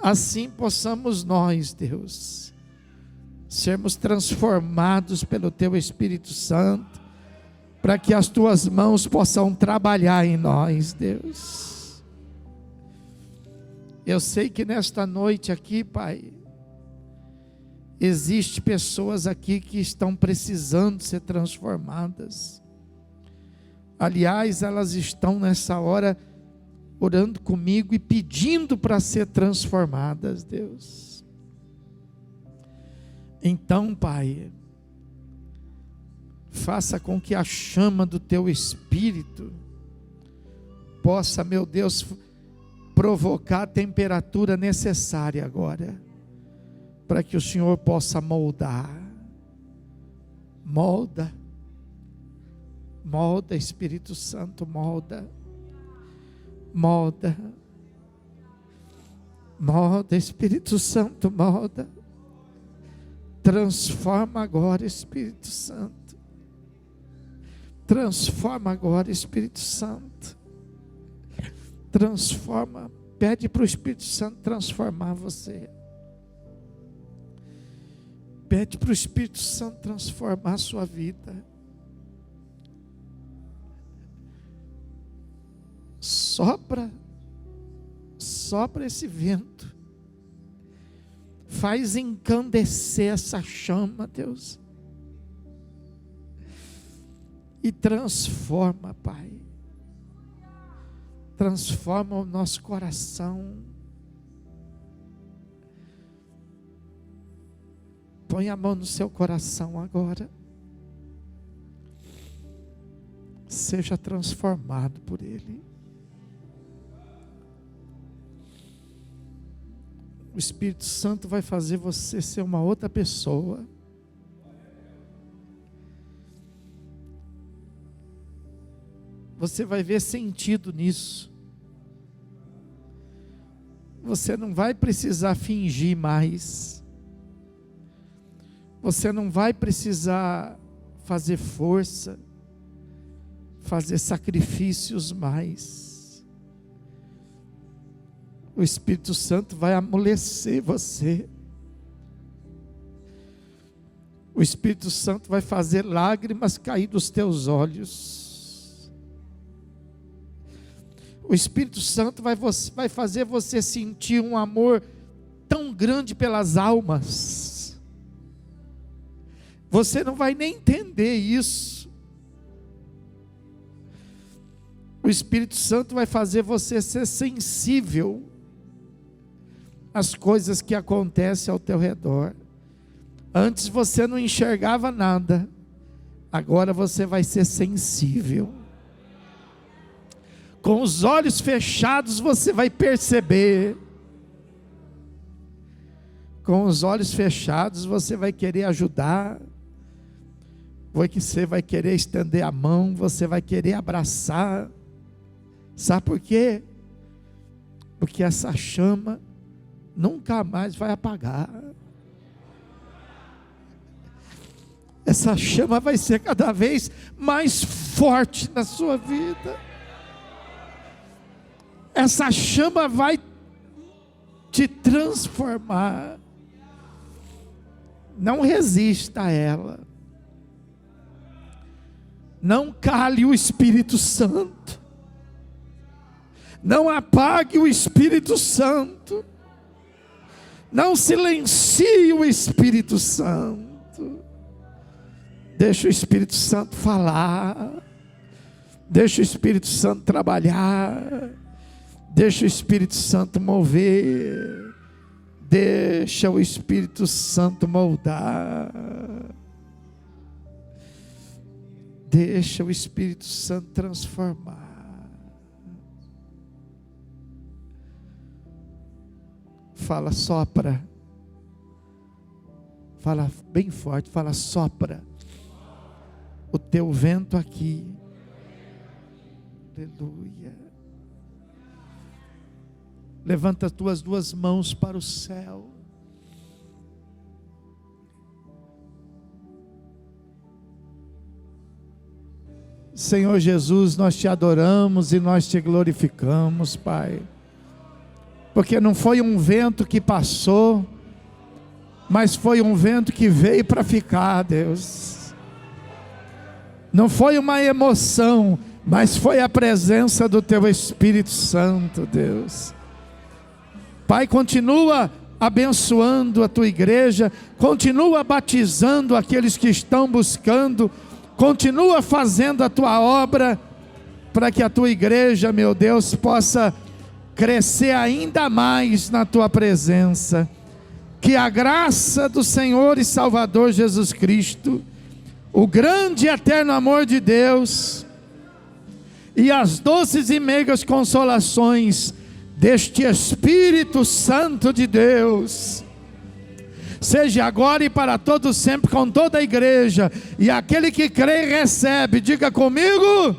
assim possamos nós, Deus, sermos transformados pelo teu Espírito Santo, para que as tuas mãos possam trabalhar em nós, Deus. Eu sei que nesta noite aqui, Pai, existe pessoas aqui que estão precisando ser transformadas. Aliás, elas estão nessa hora orando comigo e pedindo para ser transformadas, Deus. Então, Pai, faça com que a chama do teu Espírito possa, meu Deus, provocar a temperatura necessária agora, para que o Senhor possa moldar. Molda, Espírito Santo, molda, Espírito Santo, molda, transforma agora, Espírito Santo, transforma agora, Espírito Santo, transforma, pede para o Espírito Santo transformar você, pede para o Espírito Santo transformar a sua vida, sopra esse vento, faz encandecer essa chama, Deus, e transforma, Pai, transforma o nosso coração. Põe a mão no seu coração agora. Seja transformado por Ele. O Espírito Santo vai fazer você ser uma outra pessoa. Você vai ver sentido nisso. Você não vai precisar fingir mais. Você não vai precisar fazer força, fazer sacrifícios mais. O Espírito Santo vai amolecer você. O Espírito Santo vai fazer lágrimas cair dos teus olhos. O Espírito Santo vai fazer você sentir um amor tão grande pelas almas. Você não vai nem entender isso. O Espírito Santo vai fazer você ser sensível às coisas que acontecem ao teu redor. Antes você não enxergava nada, agora você vai ser sensível. Com os olhos fechados você vai perceber. Com os olhos fechados você vai querer ajudar. Você vai querer estender a mão, você vai querer abraçar. Sabe por quê? Porque essa chama nunca mais vai apagar. Essa chama vai ser cada vez mais forte na sua vida. Essa chama vai te transformar. Não resista a ela. Não cale o Espírito Santo. Não apague o Espírito Santo. Não silencie o Espírito Santo. Deixa o Espírito Santo falar. Deixa o Espírito Santo trabalhar. Deixa o Espírito Santo mover. Deixa o Espírito Santo moldar. Deixa o Espírito Santo transformar. Fala, sopra. Fala bem forte, fala, sopra o teu vento aqui. Aleluia. Levanta as tuas duas mãos para o céu. Senhor Jesus, nós te adoramos e nós te glorificamos, Pai. Porque não foi um vento que passou, mas foi um vento que veio para ficar, Deus. Não foi uma emoção, mas foi a presença do Teu Espírito Santo, Deus. Pai, continua abençoando a Tua igreja, continua batizando aqueles que estão buscando, continua fazendo a Tua obra, para que a Tua igreja, meu Deus, possa crescer ainda mais na Tua presença. Que a graça do Senhor e Salvador Jesus Cristo, o grande e eterno amor de Deus, e as doces e meigas consolações deste Espírito Santo de Deus, seja agora e para todo sempre com toda a igreja, e aquele que crê e recebe, diga comigo. Amém.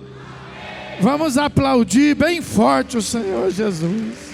Vamos aplaudir bem forte o Senhor Jesus.